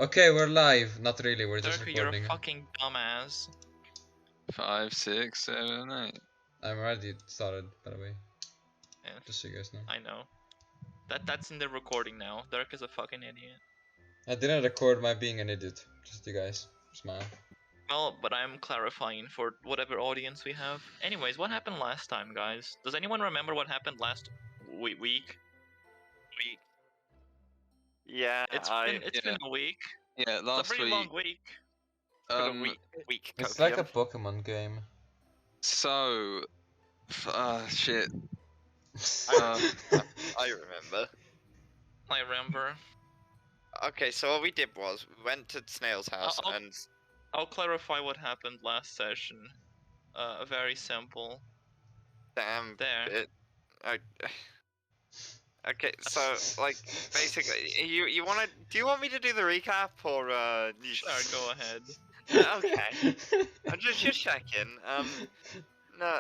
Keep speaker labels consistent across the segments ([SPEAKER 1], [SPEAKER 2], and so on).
[SPEAKER 1] Okay, we're live. Not really, we're just
[SPEAKER 2] Dirk, you're a
[SPEAKER 1] recording.
[SPEAKER 2] fucking dumbass.
[SPEAKER 3] 5, 6, 7, 8.
[SPEAKER 1] I'm already started, by the way.
[SPEAKER 2] Yeah,
[SPEAKER 1] Just so you guys know.
[SPEAKER 2] I know. That's in the recording now. Dirk is a fucking idiot.
[SPEAKER 1] I didn't record my being an idiot. Just you guys. Smile.
[SPEAKER 2] Well, but I'm clarifying for whatever audience we have. Anyways, what happened last time, guys? Does anyone remember what happened last week?
[SPEAKER 4] Yeah,
[SPEAKER 2] It's been a week.
[SPEAKER 3] Yeah,
[SPEAKER 2] It's a
[SPEAKER 3] last
[SPEAKER 2] pretty
[SPEAKER 3] week.
[SPEAKER 2] long week. For the week
[SPEAKER 1] It's
[SPEAKER 2] copium.
[SPEAKER 1] like a Pokemon game.
[SPEAKER 3] So, shit.
[SPEAKER 4] I remember.
[SPEAKER 2] I remember.
[SPEAKER 4] Okay, so what we did was we went to Snail's house and
[SPEAKER 2] I'll clarify what happened last session. Very simple.
[SPEAKER 4] damn
[SPEAKER 2] There.
[SPEAKER 4] it. Okay, so like basically, you wanna? Do you want me to do the recap or you...
[SPEAKER 2] Sure, go ahead.
[SPEAKER 4] Okay, I'm just checking. No,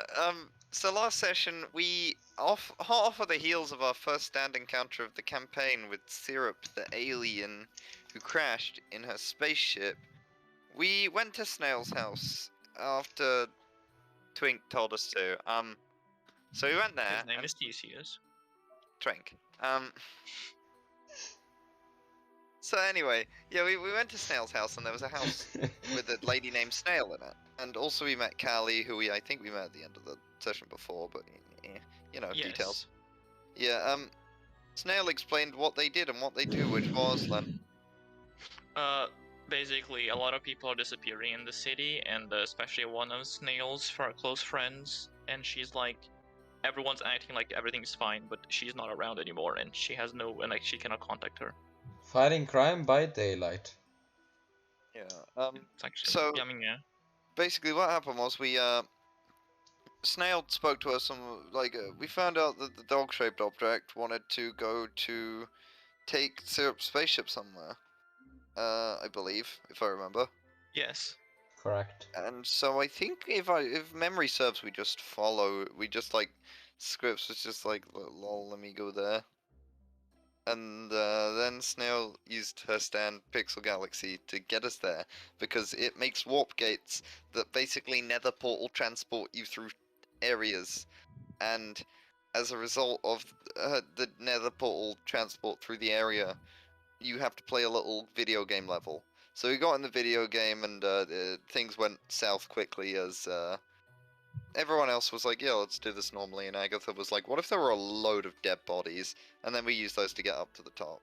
[SPEAKER 4] so last session we hot off of the heels of our first stand encounter of the campaign with Syrup, the alien who crashed in her spaceship. We went to Snail's house after Twink told us to. So we went there.
[SPEAKER 2] His name is Theseus.
[SPEAKER 4] Twink. So anyway, yeah, we went to Snail's house and there was a house with a lady named Snail in it. And also we met Callie, who I think we met at the end of the session before, but you know,
[SPEAKER 2] Yes.
[SPEAKER 4] details. Yeah, Snail explained what they did and what they do, which was then.
[SPEAKER 2] Basically, a lot of people are disappearing in the city, and especially one of Snail's close friends, and she's like, everyone's acting like everything's fine, but she's not around anymore, and she has no, and like she cannot contact her.
[SPEAKER 1] Fighting crime by daylight.
[SPEAKER 4] Yeah.
[SPEAKER 2] It's actually,
[SPEAKER 4] So
[SPEAKER 2] yeah, I mean, yeah.
[SPEAKER 4] basically, what happened was we Snail spoke to us and we found out that the dog-shaped object wanted to go to take Syrup's spaceship somewhere. I believe, if I remember.
[SPEAKER 2] Yes.
[SPEAKER 1] Correct.
[SPEAKER 4] And so I think if memory serves, we just like Scripts was just like, lol, let me go there. And then Snail used her stand Pixel Galaxy to get us there because it makes warp gates that basically nether portal transport you through areas, and as a result of the nether portal transport through the area, you have to play a little video game level. So we got in the video game and things went south quickly as everyone else was like, yeah, let's do this normally, and Agatha was like, what if there were a load of dead bodies? And then we used those to get up to the top.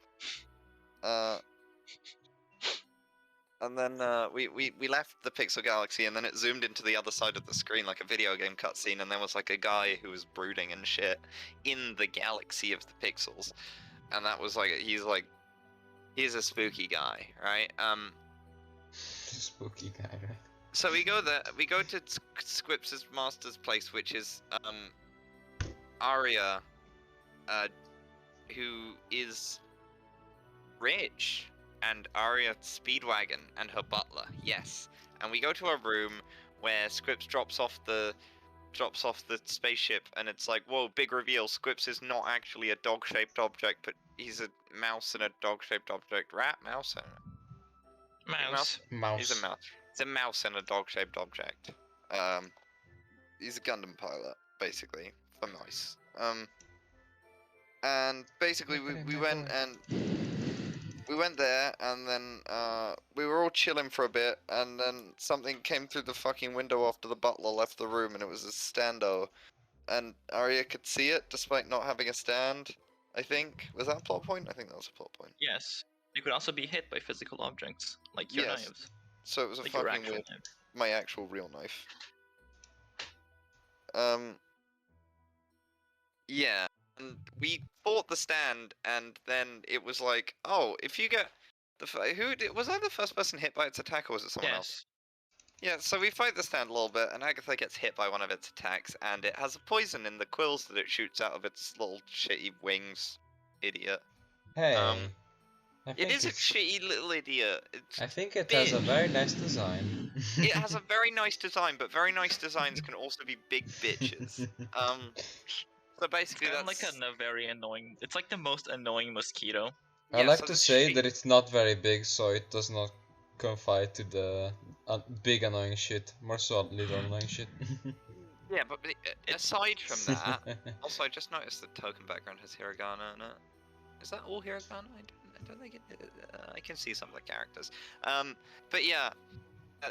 [SPEAKER 4] And then we left the Pixel Galaxy, and then it zoomed into the other side of the screen like a video game cutscene, and there was like a guy who was brooding and shit in the galaxy of the pixels. And that was like, he's a spooky guy, right?
[SPEAKER 1] Spooky guy, right?
[SPEAKER 4] So we go there. We go to Squip's master's place, which is Arya, who is rich, and Arya Speedwagon and her butler. Yes, and we go to a room where Squips drops off the spaceship, and it's like, whoa, big reveal. Squips is not actually a dog-shaped object, but he's a mouse in a dog-shaped object. Rat, mouse,
[SPEAKER 2] Mouse.
[SPEAKER 4] He's a mouse. It's a mouse and a dog-shaped object. He's a Gundam pilot, basically, for mice. And basically we went there, and then we were all chilling for a bit, and then something came through the fucking window after the butler left the room, and it was a stando. And Arya could see it, despite not having a stand, I think. Was that a plot point? I think that was a plot point.
[SPEAKER 2] Yes. You could also be hit by physical objects, like your
[SPEAKER 4] Yes.
[SPEAKER 2] knives.
[SPEAKER 4] So it was a
[SPEAKER 2] Like your
[SPEAKER 4] fucking
[SPEAKER 2] actual
[SPEAKER 4] weird...
[SPEAKER 2] knife.
[SPEAKER 4] My actual real knife. Yeah. And we fought the stand, and then it was like, oh, if you get was I the first person hit by its attack, or was it someone else?
[SPEAKER 2] Yes.
[SPEAKER 4] Yeah, so we fight the stand a little bit, and Agatha gets hit by one of its attacks, and it has a poison in the quills that it shoots out of its little shitty wings. Idiot.
[SPEAKER 1] Hey.
[SPEAKER 4] It is a shitty little idiot. It's
[SPEAKER 1] I think it has a
[SPEAKER 4] bitch.
[SPEAKER 1] very nice design.
[SPEAKER 4] It has a very nice design, but very nice designs can also be big bitches. So basically
[SPEAKER 2] It's
[SPEAKER 4] that's...
[SPEAKER 2] like a very annoying. It's like the most annoying mosquito.
[SPEAKER 1] I
[SPEAKER 4] Yeah,
[SPEAKER 1] like
[SPEAKER 4] so
[SPEAKER 1] to
[SPEAKER 4] the
[SPEAKER 1] say
[SPEAKER 4] sheep.
[SPEAKER 1] that it's not very big, so it does not confide to the big annoying shit. More so little annoying shit.
[SPEAKER 4] Yeah, but aside from that, also I just noticed the token background has hiragana in it. Is that all hiragana? I don't think it. I can see some of the characters. But yeah, uh,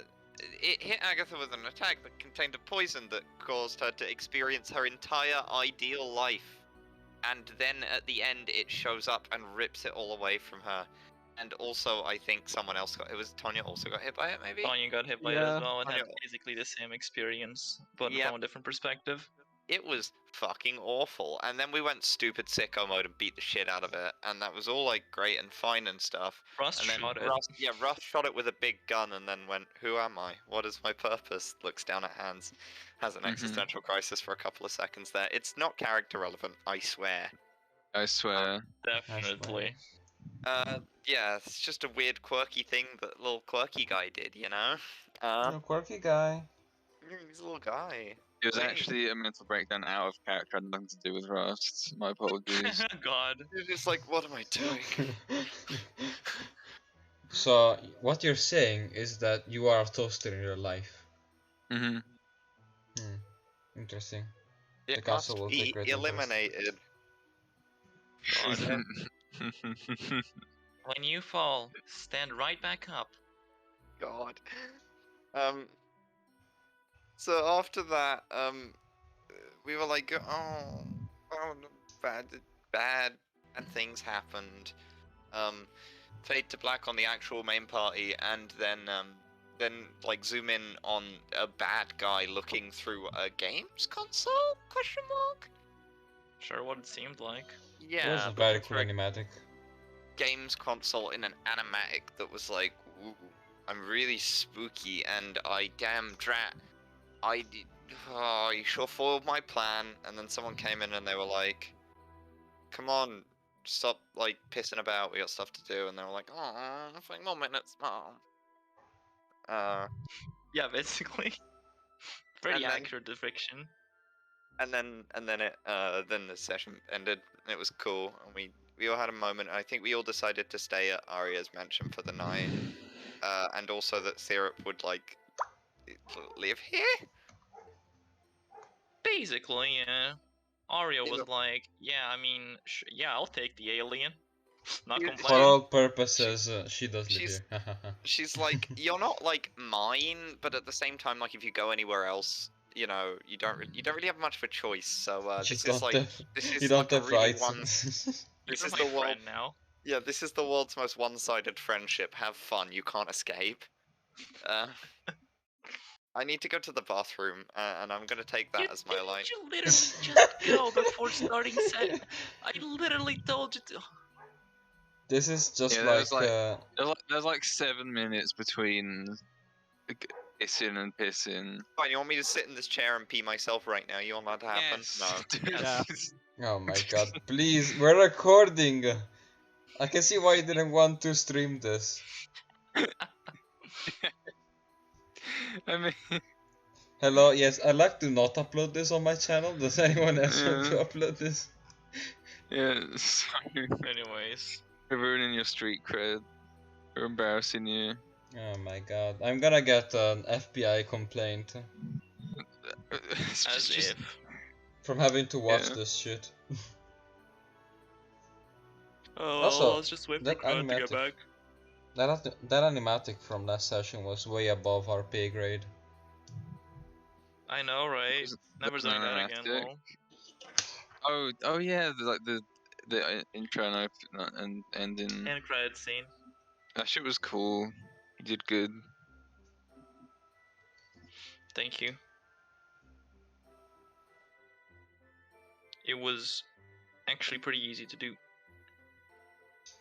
[SPEAKER 4] it hit Agatha with an attack that contained a poison that caused her to experience her entire ideal life, and then at the end it shows up and rips it all away from her. And also, I think someone else got. It was Tonya also got hit by it, maybe.
[SPEAKER 2] Tanya got hit by it
[SPEAKER 3] Yeah.
[SPEAKER 2] as well and had
[SPEAKER 4] Tanya-
[SPEAKER 2] basically the same experience, but
[SPEAKER 4] Yep.
[SPEAKER 2] from a different perspective.
[SPEAKER 4] It was fucking awful. And then we went stupid sicko mode and beat the shit out of it, and that was all like great and fine and stuff.
[SPEAKER 2] Russ
[SPEAKER 4] And then
[SPEAKER 2] shot it.
[SPEAKER 4] Russ shot it with a big gun and then went, "Who am I? What is my purpose?" Looks down at hands, has an
[SPEAKER 3] Mhm.
[SPEAKER 4] existential crisis for a couple of seconds there. It's not character relevant, I swear.
[SPEAKER 3] I swear.
[SPEAKER 2] Definitely.
[SPEAKER 4] Yeah, it's just a weird, quirky thing that little quirky guy did, you know?
[SPEAKER 1] No quirky guy.
[SPEAKER 4] He's a little guy.
[SPEAKER 3] It was
[SPEAKER 4] Wait.
[SPEAKER 3] actually a mental breakdown out of character, had nothing to do with Rust. My apologies.
[SPEAKER 2] God.
[SPEAKER 4] You're just like, what am I doing?
[SPEAKER 1] So what you're saying is that you are a toaster in real life.
[SPEAKER 3] hmm
[SPEAKER 1] Interesting.
[SPEAKER 4] It
[SPEAKER 1] The
[SPEAKER 4] must
[SPEAKER 1] council will
[SPEAKER 4] be
[SPEAKER 1] take great interest.
[SPEAKER 4] eliminated.
[SPEAKER 2] God. When you fall, stand right back up.
[SPEAKER 4] God. So after that, we were like, oh, no, bad things happened. Fade to black on the actual main party, and then like zoom in on a bad guy looking through a games console? Question mark.
[SPEAKER 2] Sure, what it seemed like.
[SPEAKER 1] It was
[SPEAKER 4] Yeah,
[SPEAKER 1] very
[SPEAKER 4] looking
[SPEAKER 1] cool
[SPEAKER 4] through a
[SPEAKER 1] animatic.
[SPEAKER 4] games console in an animatic that was like, ooh, I'm really spooky, and I damn drat, you sure foiled my plan. And then someone came in and they were like, come on, stop like pissing about, we got stuff to do. And they were like, oh, 5 more minutes, mom.
[SPEAKER 2] Yeah, basically. Pretty
[SPEAKER 4] And then-
[SPEAKER 2] accurate depiction.
[SPEAKER 4] and then the session ended, and it was cool, and we all had a moment. And I think we all decided to stay at Arya's mansion for the night, and also that Syrup would like live here.
[SPEAKER 2] Basically, yeah. Arya
[SPEAKER 4] Yeah,
[SPEAKER 2] was
[SPEAKER 4] but-
[SPEAKER 2] like, yeah, I mean, yeah, I'll take the alien. Not
[SPEAKER 4] Yeah,
[SPEAKER 1] For
[SPEAKER 2] complaining.
[SPEAKER 1] all purposes, she does live
[SPEAKER 4] she's-
[SPEAKER 1] here.
[SPEAKER 4] She's like, you're not like mine, but at the same time, like if you go anywhere else, you know, you don't really have much of a choice. So
[SPEAKER 1] You
[SPEAKER 4] this
[SPEAKER 1] don't
[SPEAKER 4] is like
[SPEAKER 1] have-
[SPEAKER 4] this is
[SPEAKER 1] you don't
[SPEAKER 4] like a
[SPEAKER 1] have
[SPEAKER 4] really
[SPEAKER 1] rights.
[SPEAKER 4] one. This
[SPEAKER 2] You're
[SPEAKER 4] is
[SPEAKER 2] my
[SPEAKER 4] the world.
[SPEAKER 2] friend now.
[SPEAKER 4] Yeah, this is the world's most one-sided friendship. Have fun. You can't escape. I need to go to the bathroom, and I'm gonna take that as my like.
[SPEAKER 2] You literally just go before starting set. I literally told you to.
[SPEAKER 1] This is just
[SPEAKER 3] Yeah, there's like 7 minutes between pissing and pissing.
[SPEAKER 4] Fine, you want me to sit in this chair and pee myself right now? You want that to happen?
[SPEAKER 3] Yes.
[SPEAKER 4] No.
[SPEAKER 2] Yes.
[SPEAKER 1] Oh my god, please, we're recording! I can see why you didn't want to stream this.
[SPEAKER 3] I mean,
[SPEAKER 1] Hello, yes, I'd like to not upload this on my channel. Does anyone else want to
[SPEAKER 3] Yeah.
[SPEAKER 1] upload this?
[SPEAKER 3] yeah, sorry.
[SPEAKER 2] Anyways.
[SPEAKER 3] We're ruining your street cred. We're embarrassing you.
[SPEAKER 1] Oh my god, I'm gonna get an FBI complaint
[SPEAKER 3] It's
[SPEAKER 2] As
[SPEAKER 3] just,
[SPEAKER 2] if.
[SPEAKER 1] from having to watch
[SPEAKER 3] Yeah.
[SPEAKER 1] this shit.
[SPEAKER 2] Oh,
[SPEAKER 1] Also,
[SPEAKER 2] let's just wait for
[SPEAKER 1] that
[SPEAKER 2] Crowd to get
[SPEAKER 1] animatic-
[SPEAKER 2] back.
[SPEAKER 1] That animatic from last session was way above our pay grade.
[SPEAKER 2] I know, right?
[SPEAKER 3] Was it-
[SPEAKER 2] Never
[SPEAKER 3] was
[SPEAKER 2] doing that again,
[SPEAKER 3] animatic?
[SPEAKER 2] lol.
[SPEAKER 3] Oh yeah, the intro and ending.
[SPEAKER 2] End credit scene.
[SPEAKER 3] That shit was cool. You did good.
[SPEAKER 2] Thank you. It was actually pretty easy to do.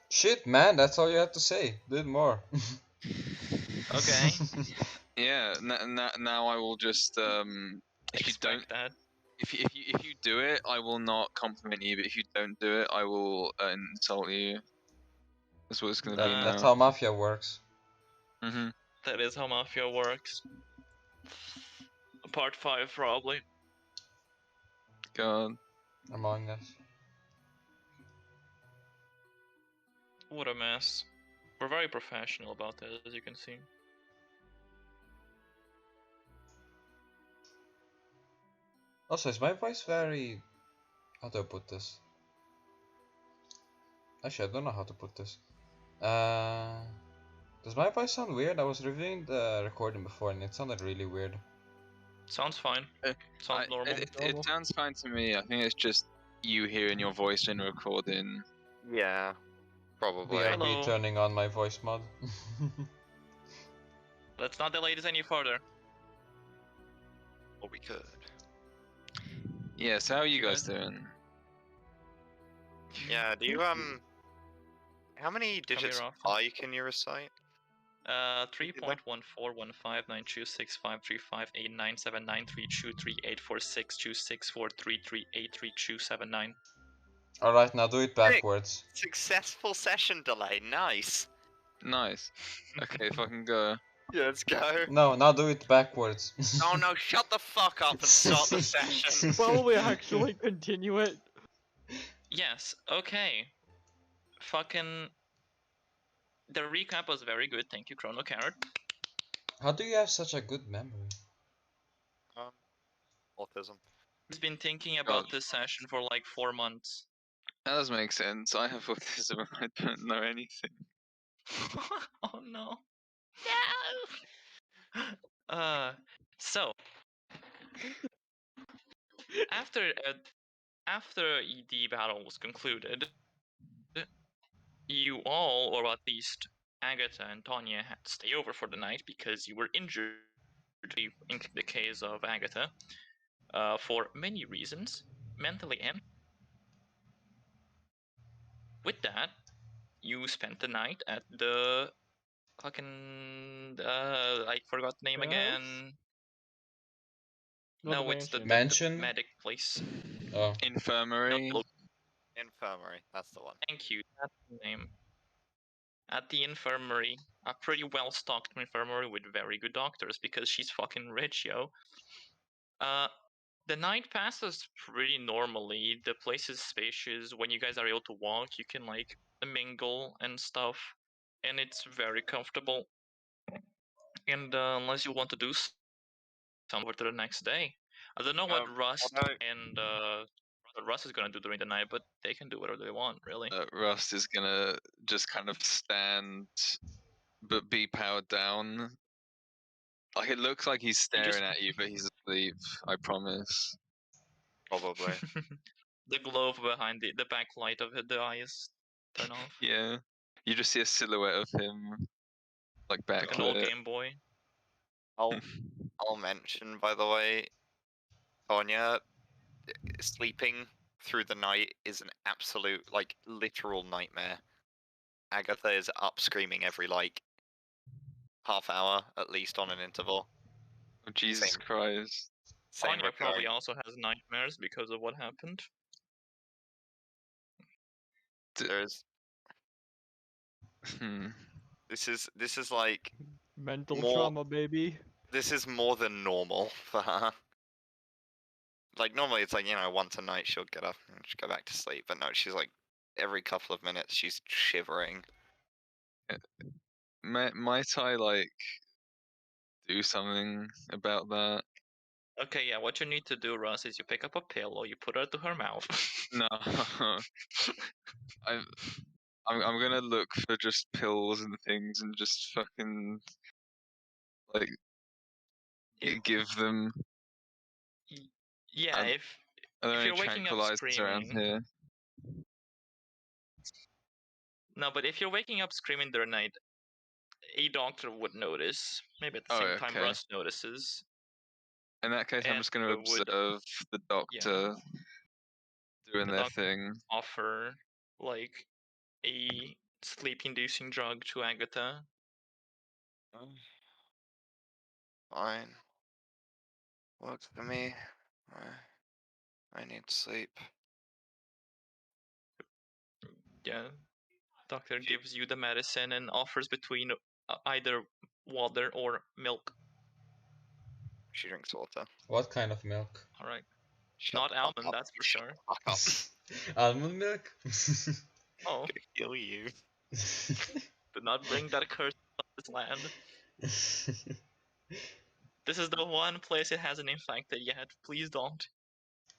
[SPEAKER 1] Shit, man, that's all you had to say. Did more.
[SPEAKER 2] Okay.
[SPEAKER 3] Yeah. Now I will just if you don't
[SPEAKER 2] Expect that.
[SPEAKER 3] if you do it, I will not compliment you. But if you don't do it, I will insult you. That's what it's gonna be
[SPEAKER 1] That's
[SPEAKER 3] now.
[SPEAKER 1] how Mafia works.
[SPEAKER 3] Mhm.
[SPEAKER 2] That is how Mafia works. Part 5, probably.
[SPEAKER 3] God.
[SPEAKER 1] Among Us.
[SPEAKER 2] What a mess. We're very professional about this, as you can see.
[SPEAKER 1] Also, is my voice very... How do I put this? Actually, I don't know how to put this. Does my voice sound weird? I was reviewing the recording before and it sounded really weird.
[SPEAKER 2] Sounds fine. Sounds normal.
[SPEAKER 3] It sounds fine to me. I think it's just you hearing your voice in a recording.
[SPEAKER 4] Yeah, probably.
[SPEAKER 1] BRB
[SPEAKER 2] Hello.
[SPEAKER 1] turning on my voice mod.
[SPEAKER 2] Let's not delay this any further.
[SPEAKER 4] Or we could.
[SPEAKER 3] Yeah, so how are you guys doing?
[SPEAKER 4] Yeah, do you how many digits
[SPEAKER 2] Ralph.
[SPEAKER 4] high can you recite?
[SPEAKER 2] 3.1415926535897993238462643383284627
[SPEAKER 1] Alright, now do it backwards.
[SPEAKER 4] Successful session delay, nice.
[SPEAKER 3] Nice. Okay, if I can go.
[SPEAKER 4] Yeah, let's go.
[SPEAKER 1] No, now do it backwards.
[SPEAKER 4] Oh no, shut the fuck up and start the session.
[SPEAKER 5] Will we actually continue it?
[SPEAKER 2] Yes, okay. Fucking... The recap was very good, thank you, Chrono Carrot.
[SPEAKER 1] How do you have such a good memory?
[SPEAKER 4] Autism.
[SPEAKER 2] He's been thinking about
[SPEAKER 3] God.
[SPEAKER 2] this session for like 4 months.
[SPEAKER 3] That does make sense. I have autism and I don't know anything.
[SPEAKER 2] Oh no. No! So... After the battle was concluded, you all, or at least Agatha and Tanya, had to stay over for the night because you were injured, in the case of Agatha, for many reasons, mentally and... With that, you spent the night at the fucking... I forgot the name
[SPEAKER 5] House?
[SPEAKER 2] again.
[SPEAKER 5] No,
[SPEAKER 2] No,
[SPEAKER 5] the
[SPEAKER 2] it's the
[SPEAKER 1] Mansion?
[SPEAKER 2] medic place.
[SPEAKER 1] Oh.
[SPEAKER 3] Infirmary.
[SPEAKER 2] No,
[SPEAKER 4] Infirmary, that's the one.
[SPEAKER 2] thank you, that's the name. At the infirmary, a pretty well-stocked infirmary with very good doctors because she's fucking rich, yo. The night passes pretty normally. The place is spacious. When you guys are able to walk, you can like mingle and stuff, and it's very comfortable. And unless you want to do something for the next day, I don't know what Rust and Russ is gonna do during the night, but they can do whatever they want, really.
[SPEAKER 3] Rust is gonna just kind of stand, but be powered down. Like it looks like he's staring at you, but he's asleep. I promise.
[SPEAKER 4] Probably.
[SPEAKER 2] The glow behind the backlight of the eyes turn off.
[SPEAKER 3] Yeah. You just see a silhouette of him, like
[SPEAKER 2] Like an old
[SPEAKER 3] backlit.
[SPEAKER 2] Game Boy.
[SPEAKER 4] I'll mention, by the way, Tonya, sleeping through the night is an absolute, like, literal nightmare. Agatha is up screaming every, like, half hour, at least, on an interval.
[SPEAKER 3] Oh, Jesus
[SPEAKER 4] Same.
[SPEAKER 3] Christ.
[SPEAKER 4] Same
[SPEAKER 2] Anya probably
[SPEAKER 4] recurring.
[SPEAKER 2] also has nightmares because of what happened.
[SPEAKER 4] There's...
[SPEAKER 3] Hmm.
[SPEAKER 4] This is like...
[SPEAKER 5] Mental
[SPEAKER 4] More-
[SPEAKER 5] trauma, baby.
[SPEAKER 4] This is more than normal for her. Like, normally it's like, you know, once a night she'll get up and she'll go back to sleep. But no, she's like, every couple of minutes she's shivering.
[SPEAKER 3] Might I like do something about that?
[SPEAKER 2] Okay, yeah, what you need to do, Russ, is you pick up a pillow, you put it to her mouth.
[SPEAKER 3] No. I'm gonna look for just pills and things and just fucking like give them.
[SPEAKER 2] Yeah,
[SPEAKER 3] Um,
[SPEAKER 2] if
[SPEAKER 3] Are there
[SPEAKER 2] if
[SPEAKER 3] any
[SPEAKER 2] you're waking up
[SPEAKER 3] tranquilizers around
[SPEAKER 2] screaming...
[SPEAKER 3] here?
[SPEAKER 2] No, but if you're waking up screaming during the night, a doctor would notice. Maybe at the same time
[SPEAKER 3] okay.
[SPEAKER 2] Russ notices.
[SPEAKER 3] In that case, I'm
[SPEAKER 2] And
[SPEAKER 3] just gonna
[SPEAKER 2] would-
[SPEAKER 3] observe the doctor doing
[SPEAKER 2] The
[SPEAKER 3] their
[SPEAKER 2] doctor-
[SPEAKER 3] thing.
[SPEAKER 2] Offer, like, a sleep-inducing drug to Agatha.
[SPEAKER 4] Fine. Works for me. I need sleep.
[SPEAKER 2] Yeah. Doctor gives you the medicine and offers between either water or milk.
[SPEAKER 4] She drinks water.
[SPEAKER 1] What kind of milk?
[SPEAKER 2] Alright.
[SPEAKER 4] Shut
[SPEAKER 2] Not
[SPEAKER 4] the fuck
[SPEAKER 2] almond,
[SPEAKER 4] up.
[SPEAKER 2] that's for
[SPEAKER 4] Shut
[SPEAKER 2] sure.
[SPEAKER 4] the fuck up.
[SPEAKER 1] Almond milk?
[SPEAKER 2] Oh,
[SPEAKER 4] Kill you.
[SPEAKER 2] Do not bring that curse on this land. This is the one place it hasn't infected yet. Please don't.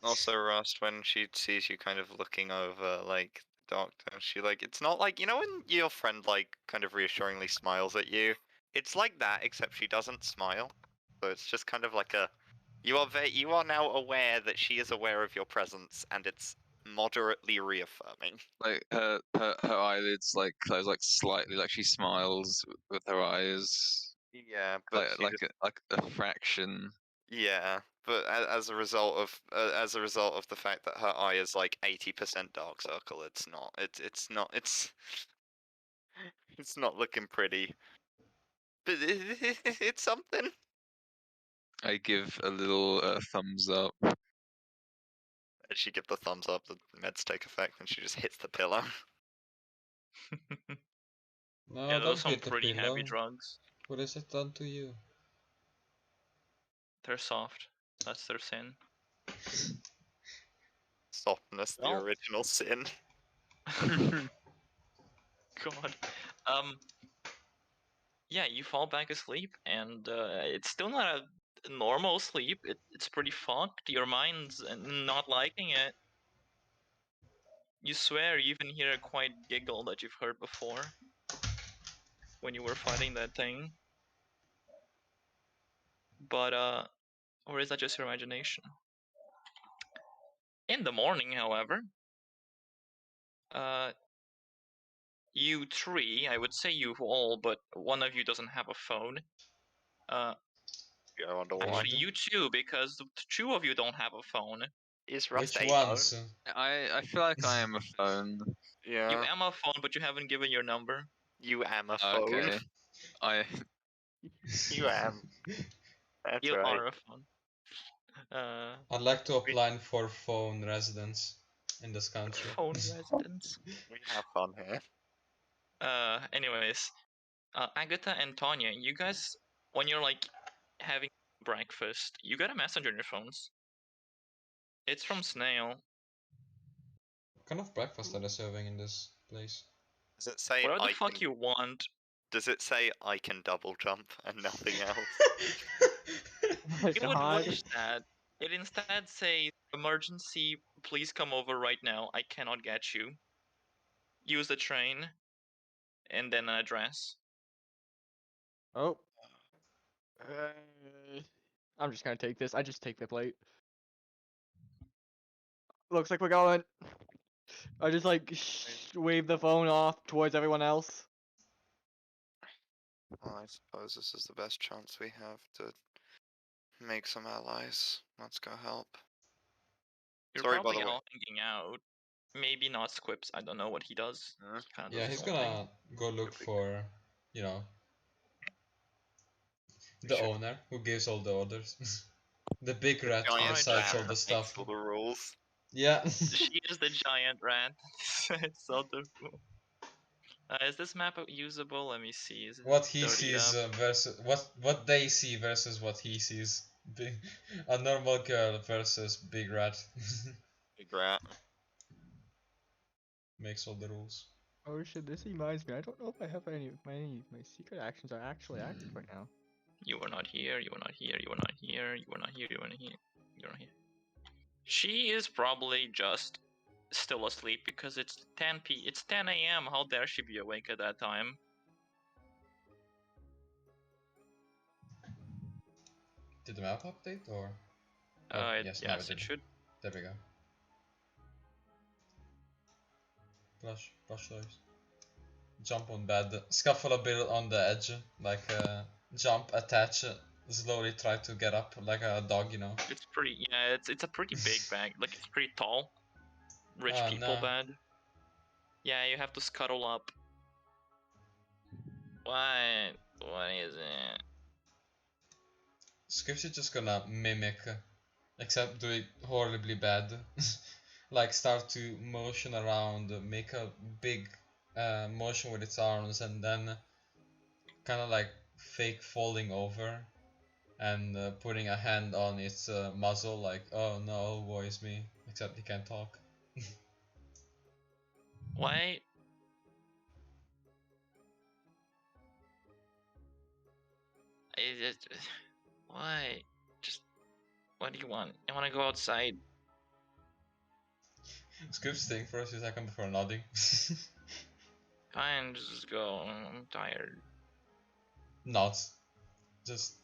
[SPEAKER 4] Also, Rust, when she sees you kind of looking over, like, the doctor, she, like, it's not like, you know when your friend, like, kind of reassuringly smiles at you? It's like that, except she doesn't smile. So it's just kind of like a, you are now aware that she is aware of your presence, and it's moderately reaffirming.
[SPEAKER 3] Like her eyelids like close like slightly, like she smiles with her eyes,
[SPEAKER 4] Yeah, but she just,
[SPEAKER 3] like a fraction.
[SPEAKER 4] yeah, but as a result of the fact that her eye is like 80% dark circle, it's not, it's not looking pretty. But it's something.
[SPEAKER 3] I give a little thumbs up.
[SPEAKER 4] As she give the thumbs up, the meds take effect, and she just hits the pillow.
[SPEAKER 1] No,
[SPEAKER 2] Yeah, those are
[SPEAKER 1] don't
[SPEAKER 2] some
[SPEAKER 1] hit the
[SPEAKER 2] pretty heavy
[SPEAKER 1] pillow.
[SPEAKER 2] drugs.
[SPEAKER 1] What has it done to you?
[SPEAKER 2] They're soft. That's their sin.
[SPEAKER 4] Softness, the
[SPEAKER 2] Well.
[SPEAKER 4] original sin.
[SPEAKER 2] God. Yeah, you fall back asleep, and it's still not a normal sleep. It's pretty fucked. Your mind's not liking it. You swear you even hear a quiet giggle that you've heard before when you were fighting that thing. But, or is that just your imagination? In the morning, however, you three, I would say you all, but one of you doesn't have a phone.
[SPEAKER 4] I wonder why.
[SPEAKER 2] Actually, you two, because the two of you don't have a phone.
[SPEAKER 4] Is Rust
[SPEAKER 1] Which
[SPEAKER 4] a
[SPEAKER 1] ones?
[SPEAKER 4] phone?
[SPEAKER 3] I feel like I am a phone.
[SPEAKER 4] Yeah.
[SPEAKER 2] You am a phone, but you haven't given your number.
[SPEAKER 4] You am a phone.
[SPEAKER 3] Okay. I
[SPEAKER 4] You am. That's
[SPEAKER 2] You
[SPEAKER 4] right.
[SPEAKER 2] are a phone.
[SPEAKER 1] I'd like to apply for phone residence in this country.
[SPEAKER 2] Phone residence.
[SPEAKER 4] We have fun here.
[SPEAKER 2] Anyways, Agatha and Tanya, you guys, when you're like having breakfast, you get a message on your phones. It's from Snail.
[SPEAKER 1] What kind of breakfast are they serving in this place?
[SPEAKER 4] Does it say
[SPEAKER 2] Whatever the
[SPEAKER 4] I
[SPEAKER 2] fuck
[SPEAKER 4] can?
[SPEAKER 2] you want.
[SPEAKER 4] Does it say I can double jump and nothing else?
[SPEAKER 5] My
[SPEAKER 2] You would
[SPEAKER 5] God.
[SPEAKER 2] wish that. It instead says, emergency, please come over right now. I cannot get you. Use the train. And then an address.
[SPEAKER 5] Oh. I'm just gonna take this. I just take the plate. Looks like we're going. I just like wave the phone off towards everyone else.
[SPEAKER 4] Well, I suppose this is the best chance we have to make some allies. Let's go help.
[SPEAKER 2] You're
[SPEAKER 4] Sorry, by
[SPEAKER 2] probably
[SPEAKER 4] the way.
[SPEAKER 2] all hanging out. Maybe not Squips. I don't know what he does.
[SPEAKER 4] Huh?
[SPEAKER 2] He kind of
[SPEAKER 1] Yeah,
[SPEAKER 2] does
[SPEAKER 1] he's
[SPEAKER 2] his own thing.
[SPEAKER 1] gonna go look for, you know,
[SPEAKER 4] We
[SPEAKER 1] the
[SPEAKER 4] should-
[SPEAKER 1] owner who gives all the orders. The big rat who
[SPEAKER 4] giant
[SPEAKER 1] decides all
[SPEAKER 4] rat
[SPEAKER 1] the
[SPEAKER 4] that
[SPEAKER 1] stuff.
[SPEAKER 4] makes all the rules.
[SPEAKER 1] Yeah.
[SPEAKER 2] She is the giant rat. It's so cool. Is this map usable? Let me see. Is it
[SPEAKER 1] What he
[SPEAKER 2] dirtied
[SPEAKER 1] sees
[SPEAKER 2] up?
[SPEAKER 1] versus what they see versus what he sees. A normal girl versus big rat.
[SPEAKER 4] Big rat.
[SPEAKER 1] Makes all the rules.
[SPEAKER 5] Oh shit, this reminds me. I don't know if I have any of my secret actions are actually active right now.
[SPEAKER 2] You were not here. You were not here. You were not here. You were not here. You were not here. You were not here. She is probably just still asleep because it's 10 It's 10 a.m. How dare she be awake at that time?
[SPEAKER 1] Did the map update or? Oh, yes, now
[SPEAKER 2] Yes,
[SPEAKER 1] it
[SPEAKER 2] it
[SPEAKER 1] did.
[SPEAKER 2] should.
[SPEAKER 1] There we go. Brush those. Jump on bed. Scuffle a bit on the edge. Like jump, attach, slowly try to get up like a dog, you know.
[SPEAKER 2] It's pretty. Yeah, it's a pretty big bag. Like it's pretty tall. Rich
[SPEAKER 1] Oh,
[SPEAKER 2] people
[SPEAKER 1] no.
[SPEAKER 2] bed. Yeah, you have to scuttle up. What? What is it?
[SPEAKER 1] Scripts is just gonna mimic, except do it horribly bad. Like start to motion around, make a big motion with its arms, and then kind of like fake falling over and putting a hand on its muzzle, like, oh no, woe is me. Except he can't talk.
[SPEAKER 2] Why? Why? Just what do you want? I want to go outside.
[SPEAKER 1] Scripts think for a few seconds before nodding.
[SPEAKER 2] Fine, just go. I'm tired.
[SPEAKER 1] Nods. Just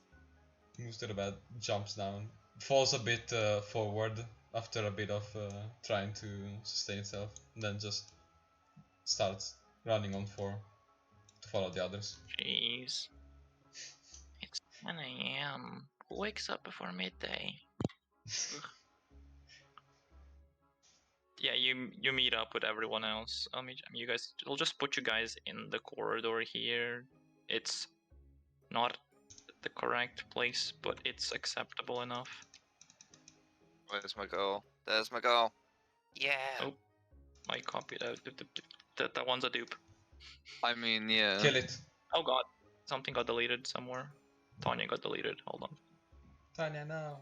[SPEAKER 1] moves to the bed, jumps down, falls a bit forward after a bit of trying to sustain itself, and then just starts running on 4 to follow the others.
[SPEAKER 2] Jeez. It's 10 a.m. Who wakes up before midday? Yeah, you meet up with everyone else. You guys, I'll just put you guys in the corridor here. It's not the correct place, but it's acceptable enough.
[SPEAKER 4] Where's my goal? There's my goal. Yeah.
[SPEAKER 2] Oh, I copied out. That one's a dupe.
[SPEAKER 3] I mean, yeah.
[SPEAKER 1] Kill it.
[SPEAKER 2] Oh god, something got deleted somewhere. Tanya got deleted. Hold on.
[SPEAKER 1] Tanya, no.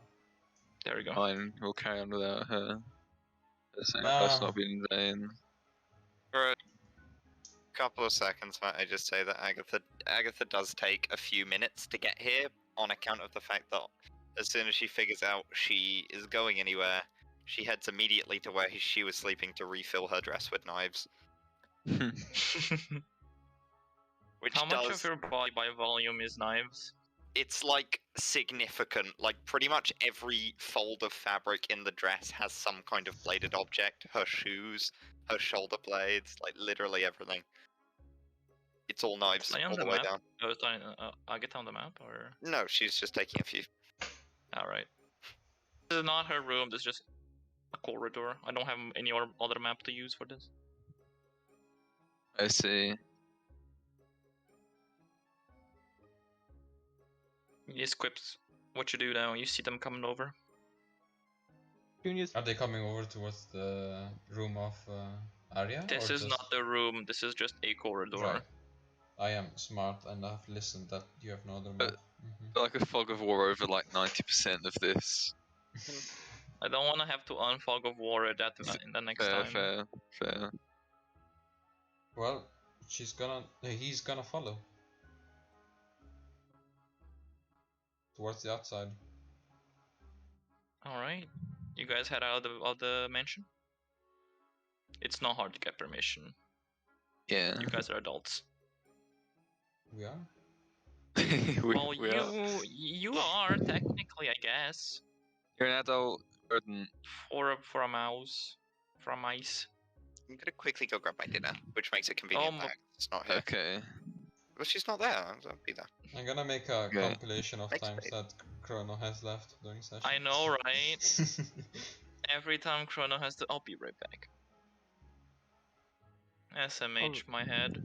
[SPEAKER 2] There we go.
[SPEAKER 3] Fine, we'll carry on without her. The
[SPEAKER 1] No.
[SPEAKER 3] sacrifice not been in vain.
[SPEAKER 4] For a couple of seconds, might I just say that Agatha does take a few minutes to get here on account of the fact that as soon as she figures out she is going anywhere, she heads immediately to where she was sleeping to refill her dress with knives. Which
[SPEAKER 2] How much
[SPEAKER 4] does,
[SPEAKER 2] of your body by volume is knives?
[SPEAKER 4] it's like significant. Like pretty much every fold of fabric in the dress has some kind of bladed object. Her shoes, her shoulder blades, like literally everything. It's all knives
[SPEAKER 2] Stay on
[SPEAKER 4] all
[SPEAKER 2] the
[SPEAKER 4] the way
[SPEAKER 2] map.
[SPEAKER 4] down.
[SPEAKER 2] Oh, I get on the map, or
[SPEAKER 4] No, she's just taking a few.
[SPEAKER 2] all right. This is not her room. This is just a corridor. I don't have any other map to use for this.
[SPEAKER 3] I see.
[SPEAKER 2] These quips. What you do now? You see them coming over.
[SPEAKER 5] Junior's
[SPEAKER 1] Are they coming over towards the room of Arya?
[SPEAKER 2] This
[SPEAKER 1] or
[SPEAKER 2] is
[SPEAKER 1] just...
[SPEAKER 2] not the room. This is just a corridor.
[SPEAKER 1] Right. I am smart and I've listened that you have no other map.
[SPEAKER 3] Like a fog of war over like 90% of this.
[SPEAKER 2] I don't want to have to unfog of war at that in the next
[SPEAKER 3] Fair,
[SPEAKER 2] time.
[SPEAKER 3] fair.
[SPEAKER 1] Well, he's gonna follow. Towards the outside.
[SPEAKER 2] Alright. You guys head out of the mansion? It's not hard to get permission.
[SPEAKER 3] Yeah.
[SPEAKER 2] You guys are adults.
[SPEAKER 1] We are?
[SPEAKER 2] Well,
[SPEAKER 3] we are.
[SPEAKER 2] you are technically, I guess.
[SPEAKER 3] You're an adult, Jordan.
[SPEAKER 2] For a mouse. For a mice.
[SPEAKER 4] I'm gonna quickly go grab my dinner, which makes it convenient that it's not here.
[SPEAKER 3] Okay.
[SPEAKER 4] Well, she's not there. I'll be there.
[SPEAKER 1] I'm gonna make a
[SPEAKER 3] Okay.
[SPEAKER 1] compilation of
[SPEAKER 4] Next
[SPEAKER 1] times
[SPEAKER 4] page.
[SPEAKER 1] that Chrono has left during session.
[SPEAKER 2] I know, right? Every time Chrono has to... I'll be right back. SMH, my head.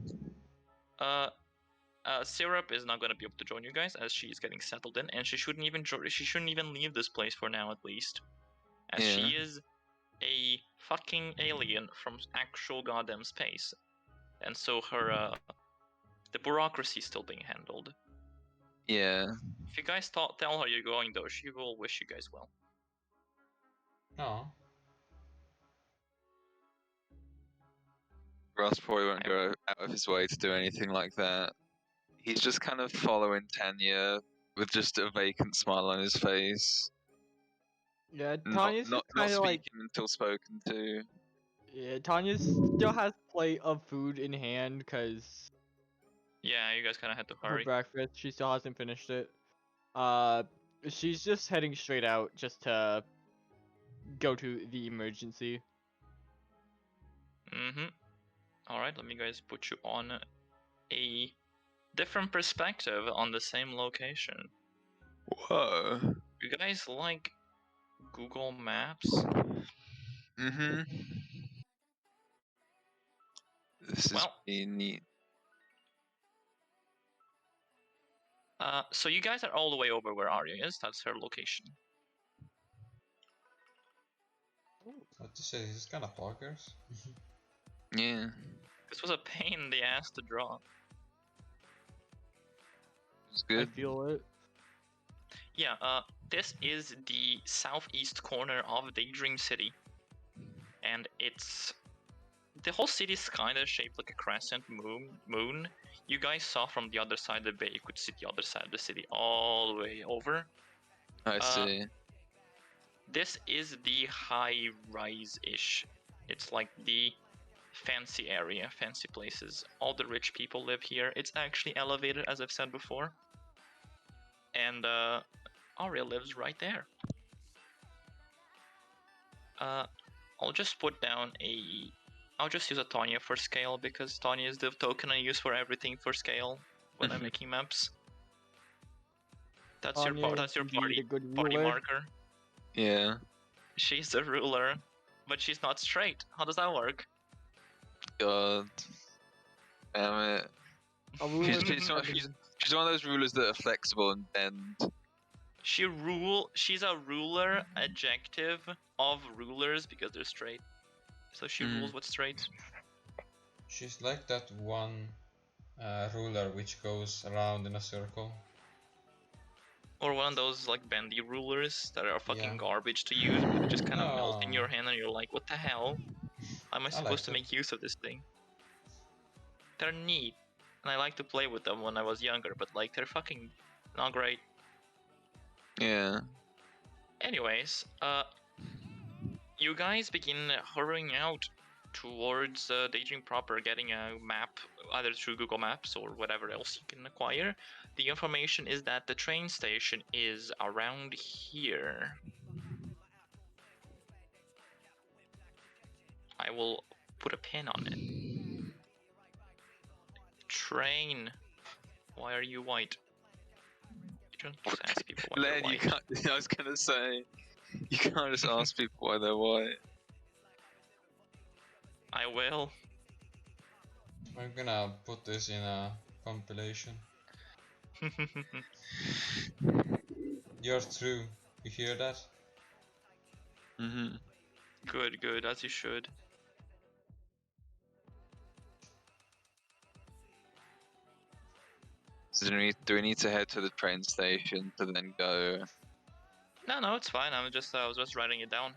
[SPEAKER 2] Syrup is not gonna be able to join you guys as she's getting settled in, and she shouldn't even leave this place for now, at least, as she
[SPEAKER 3] Yeah.
[SPEAKER 2] is a fucking alien from actual goddamn space, and so her the bureaucracy is still being handled.
[SPEAKER 3] Yeah.
[SPEAKER 2] If you guys tell her you're going, though, she will wish you guys well.
[SPEAKER 1] No.
[SPEAKER 3] Ross probably won't go out of his way to do anything like that. He's just kind of following Tanya with just a vacant smile on his face.
[SPEAKER 5] yeah,
[SPEAKER 3] Not,
[SPEAKER 5] Tanya's
[SPEAKER 3] not,
[SPEAKER 5] just
[SPEAKER 3] not
[SPEAKER 5] kind of like
[SPEAKER 3] speaking until spoken to.
[SPEAKER 5] yeah, Tanya still has plate of food in hand because
[SPEAKER 2] Yeah, you guys kind of had to
[SPEAKER 5] for
[SPEAKER 2] hurry.
[SPEAKER 5] breakfast. She still hasn't finished it. She's just heading straight out just to go to the emergency.
[SPEAKER 2] Alright, let me guys put you on a different perspective on the same location.
[SPEAKER 3] Whoa.
[SPEAKER 2] You guys like Google Maps?
[SPEAKER 3] Mm-hmm. This is
[SPEAKER 2] Well-
[SPEAKER 3] pretty neat.
[SPEAKER 2] So you guys are all the way over where Arya is. That's her location.
[SPEAKER 1] What to say, this is kind of poggers.
[SPEAKER 3] Yeah.
[SPEAKER 2] This was a pain in the ass to draw.
[SPEAKER 3] It's
[SPEAKER 5] I
[SPEAKER 3] good.
[SPEAKER 5] feel it.
[SPEAKER 2] Yeah, this is the southeast corner of Daydream City. And it's... The whole city is kind of shaped like a crescent moon. you guys saw from the other side of the bay, you could see the other side of the city all the way over.
[SPEAKER 3] I see.
[SPEAKER 2] This is the high rise-ish. It's like the fancy area, fancy places. All the rich people live here. It's actually elevated, as I've said before. And Aria lives right there. I'll just put down a... I'll just use a Tanya for scale, because Tanya is the token I use for everything for scale when I'm making maps. That's
[SPEAKER 5] Tanya
[SPEAKER 2] that's your
[SPEAKER 5] is indeed a good
[SPEAKER 2] party
[SPEAKER 5] ruler.
[SPEAKER 2] marker.
[SPEAKER 3] Yeah.
[SPEAKER 2] She's the ruler, but she's not straight. How does that work?
[SPEAKER 3] God. Damn it.
[SPEAKER 5] A ruler
[SPEAKER 3] She's one of those rulers that are flexible and bend.
[SPEAKER 2] She's a ruler adjective of rulers because they're straight. So she rules what's straight.
[SPEAKER 1] She's like that one ruler which goes around in a circle.
[SPEAKER 2] Or one of those like bendy rulers that are fucking
[SPEAKER 1] Yeah.
[SPEAKER 2] garbage to use, but they just kind of melt in
[SPEAKER 1] No.
[SPEAKER 2] your hand and you're like, what the hell? How am I supposed to
[SPEAKER 1] them.
[SPEAKER 2] make use of this thing? They're neat. And I like to play with them when I was younger, but like they're fucking not great.
[SPEAKER 3] Yeah.
[SPEAKER 2] Anyways, you guys begin hurrying out towards Daydream proper, getting a map either through Google Maps or whatever else you can acquire. The information is that the train station is around here. I will put a pin on it. Train. Why are you white? You don't just ask people why they're
[SPEAKER 3] Len, you
[SPEAKER 2] white.
[SPEAKER 3] can't. I was gonna say, you can't just ask people why they're white.
[SPEAKER 2] I will.
[SPEAKER 1] I'm gonna put this in a compilation. You're true. You hear that?
[SPEAKER 2] Good, good, as you should.
[SPEAKER 3] So do we need to head to the train station to then go?
[SPEAKER 2] No, it's fine. I was just writing it down.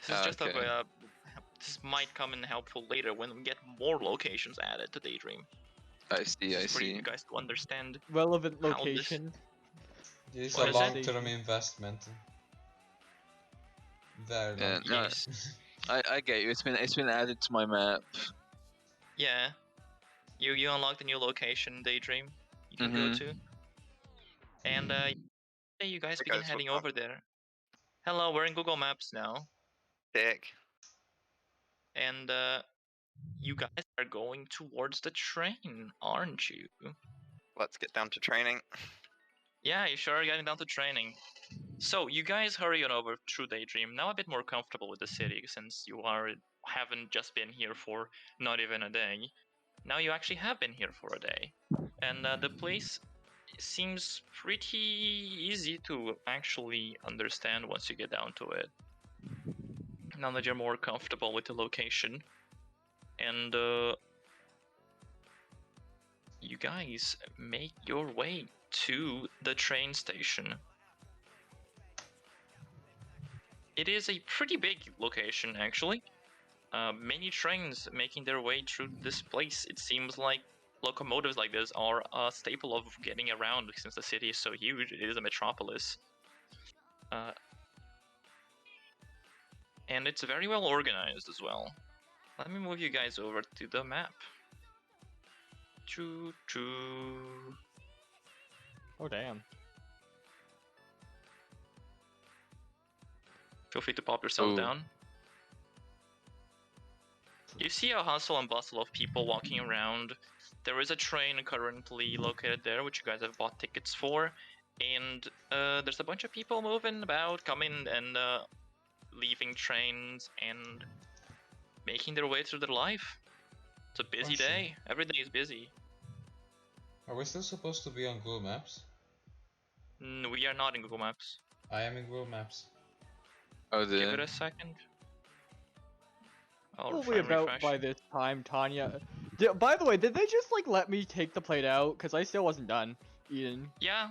[SPEAKER 2] This is just
[SPEAKER 3] Okay.
[SPEAKER 2] this might come in helpful later when we get more locations added to Daydream.
[SPEAKER 3] I see. I
[SPEAKER 2] For
[SPEAKER 3] see.
[SPEAKER 2] you guys to understand.
[SPEAKER 5] Relevant
[SPEAKER 2] How this-
[SPEAKER 5] location.
[SPEAKER 1] This is
[SPEAKER 2] What
[SPEAKER 1] a
[SPEAKER 2] is it?
[SPEAKER 1] long-term investment. Very
[SPEAKER 3] Yeah,
[SPEAKER 1] long.
[SPEAKER 3] no,
[SPEAKER 2] Yes.
[SPEAKER 3] I get you. It's been added to my map.
[SPEAKER 2] Yeah. You unlocked a new location, Daydream. You can go to. And you guys
[SPEAKER 4] Hey
[SPEAKER 2] begin
[SPEAKER 4] guys,
[SPEAKER 2] heading
[SPEAKER 4] what's up?
[SPEAKER 2] over there. Hello, we're in Google Maps now.
[SPEAKER 4] Dick.
[SPEAKER 2] And you guys are going towards the train, aren't you?
[SPEAKER 4] Let's get down to training.
[SPEAKER 2] Yeah, you sure are getting down to training. So you guys hurry on over through Daydream, now a bit more comfortable with the city since you haven't just been here for not even a day. Now you actually have been here for a day. And the place seems pretty easy to actually understand once you get down to it. Now that you're more comfortable with the location. And you guys make your way to the train station. It is a pretty big location, actually. Many trains making their way through this place. It seems like locomotives like this are a staple of getting around since the city is so huge. It is a metropolis. And it's very well organized as well. Let me move you guys over to the map. Choo choo.
[SPEAKER 5] Oh damn.
[SPEAKER 2] Feel free to pop yourself
[SPEAKER 3] Ooh.
[SPEAKER 2] down. You see a hustle and bustle of people walking around. There is a train currently located there, which you guys have bought tickets for. And there's a bunch of people moving about, coming and leaving trains and making their way through their life. It's a busy
[SPEAKER 1] Question.
[SPEAKER 2] day. Every day is busy.
[SPEAKER 1] Are we still supposed to be on Google Maps?
[SPEAKER 2] We are not in Google Maps.
[SPEAKER 1] I am in Google Maps.
[SPEAKER 3] Oh
[SPEAKER 2] Give
[SPEAKER 3] dear.
[SPEAKER 2] it a second. I'll
[SPEAKER 5] Probably
[SPEAKER 2] try and
[SPEAKER 5] about
[SPEAKER 2] refresh.
[SPEAKER 5] by this time, Tanya. By the way, did they just like let me take the plate out? Cause I still wasn't done eating.
[SPEAKER 2] Yeah,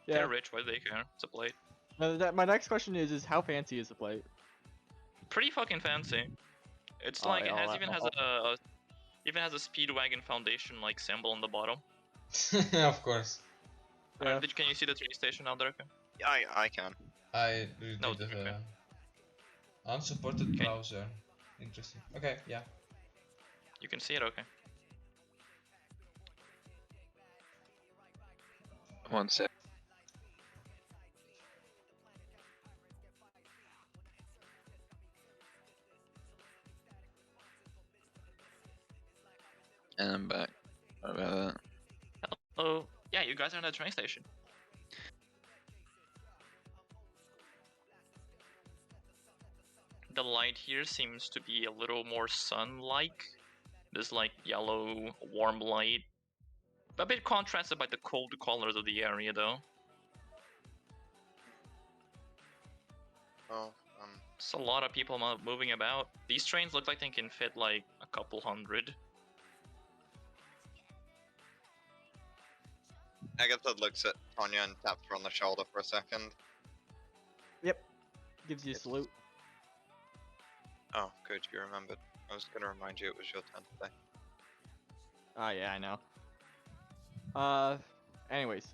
[SPEAKER 5] Yeah.
[SPEAKER 2] they're rich. Why do they care? It's a plate.
[SPEAKER 5] My next question is how fancy is the plate?
[SPEAKER 2] Pretty fucking fancy. It's
[SPEAKER 5] Oh,
[SPEAKER 2] like
[SPEAKER 5] yeah,
[SPEAKER 2] it
[SPEAKER 5] I'll-
[SPEAKER 2] even has
[SPEAKER 5] I'll-
[SPEAKER 2] a Even has a Speedwagon Foundation like symbol on the bottom.
[SPEAKER 1] Of course.
[SPEAKER 5] Yeah.
[SPEAKER 2] Can you see the train station out there? Okay.
[SPEAKER 4] Yeah, I can.
[SPEAKER 1] I did
[SPEAKER 2] No,
[SPEAKER 1] the
[SPEAKER 2] okay.
[SPEAKER 1] unsupported
[SPEAKER 2] Okay.
[SPEAKER 1] browser. Interesting. Okay, yeah.
[SPEAKER 2] You can see it, okay.
[SPEAKER 3] One sec. And I'm back. Sorry about that.
[SPEAKER 2] Oh, yeah, you guys are in the train station. The light here seems to be a little more sun-like. This like yellow, warm light. A bit contrasted by the cold colors of the area, though.
[SPEAKER 4] Oh,
[SPEAKER 2] It's a lot of people moving about. These trains look like they can fit like a couple hundred.
[SPEAKER 4] Agatha looks at Tonya and taps her on the shoulder for a second.
[SPEAKER 5] Yep. Gives you a salute.
[SPEAKER 4] Oh, good, you remembered. I was gonna remind you it was your turn today.
[SPEAKER 5] Ah, yeah, I know. Anyways.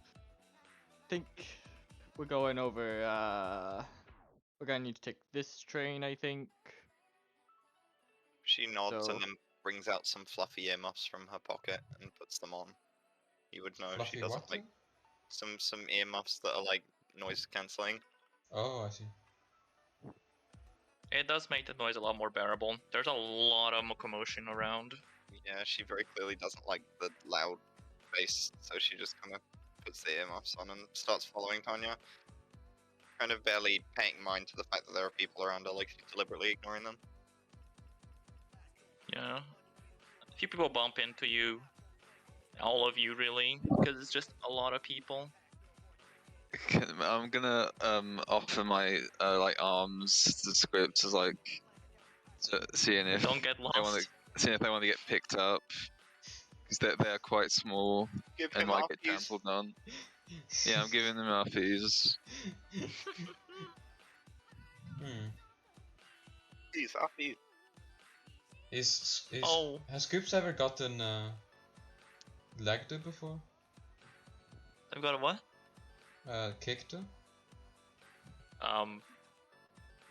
[SPEAKER 5] Think we're going over, we're gonna need to take this train, I think.
[SPEAKER 4] She nods
[SPEAKER 5] So-
[SPEAKER 4] and then brings out some fluffy earmuffs from her pocket and puts them on. You would know
[SPEAKER 1] Fluffy
[SPEAKER 4] she doesn't
[SPEAKER 1] what?
[SPEAKER 4] like some earmuffs that are like noise cancelling.
[SPEAKER 1] Oh, I see.
[SPEAKER 2] It does make the noise a lot more bearable. There's a lot of commotion around.
[SPEAKER 4] Yeah, she very clearly doesn't like the loud bass, so she just kind of puts the earmuffs on and starts following Tonya. Kind of barely paying mind to the fact that there are people around her, like she's deliberately ignoring them.
[SPEAKER 2] Yeah. A few people bump into you. All of you, really, because it's just a lot of people.
[SPEAKER 3] I'm gonna offer my like arms to scripts as like seeing if
[SPEAKER 2] Don't get
[SPEAKER 3] they want
[SPEAKER 2] lost.
[SPEAKER 3] to seeing if they want to get picked up because they're quite small
[SPEAKER 4] Give
[SPEAKER 3] and
[SPEAKER 4] him
[SPEAKER 3] might get
[SPEAKER 4] RPs.
[SPEAKER 3] trampled on. Yeah, I'm giving them RPs.
[SPEAKER 1] Hmm.
[SPEAKER 4] Please, RPs.
[SPEAKER 1] Is
[SPEAKER 2] Oh.
[SPEAKER 1] has Scoops ever gotten lagged before?
[SPEAKER 2] I've got a what?
[SPEAKER 1] Kicked?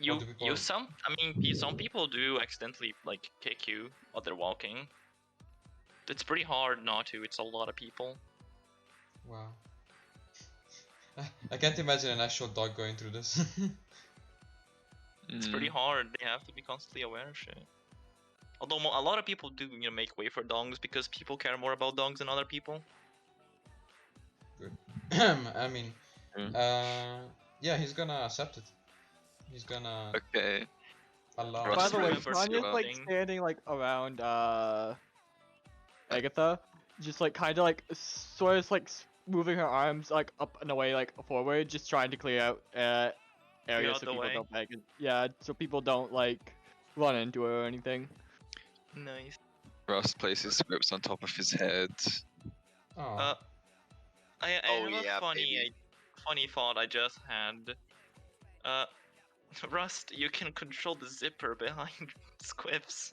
[SPEAKER 2] You
[SPEAKER 1] do people-
[SPEAKER 2] some people do accidentally like kick you while they're walking. It's pretty hard not to. It's a lot of people.
[SPEAKER 1] Wow. I can't imagine an actual dog going through this.
[SPEAKER 2] It's pretty hard. They have to be constantly aware of shit. Although a lot of people do, make way for dongs because people care more about dongs than other people.
[SPEAKER 1] Good. I mean,
[SPEAKER 3] Mm.
[SPEAKER 1] yeah, he's gonna accept it. He's gonna
[SPEAKER 3] Okay.
[SPEAKER 1] allow.
[SPEAKER 3] By
[SPEAKER 5] By
[SPEAKER 3] Just
[SPEAKER 5] the way,
[SPEAKER 2] remember
[SPEAKER 5] Tanya's like
[SPEAKER 2] scouting.
[SPEAKER 5] standing like around Agatha, just like kind of like sort of like moving her arms like up and away like forward, just trying to clear out areas
[SPEAKER 2] out
[SPEAKER 5] so
[SPEAKER 2] the
[SPEAKER 5] people
[SPEAKER 2] way.
[SPEAKER 5] don't back in. Yeah, so people don't like run into her or anything.
[SPEAKER 2] Nice.
[SPEAKER 3] Russ places scripts on top of his head.
[SPEAKER 1] Oh.
[SPEAKER 2] I
[SPEAKER 4] Oh,
[SPEAKER 2] have
[SPEAKER 4] yeah,
[SPEAKER 2] a
[SPEAKER 4] baby.
[SPEAKER 2] funny thought I just had. Rust, you can control the zipper behind Squiffs.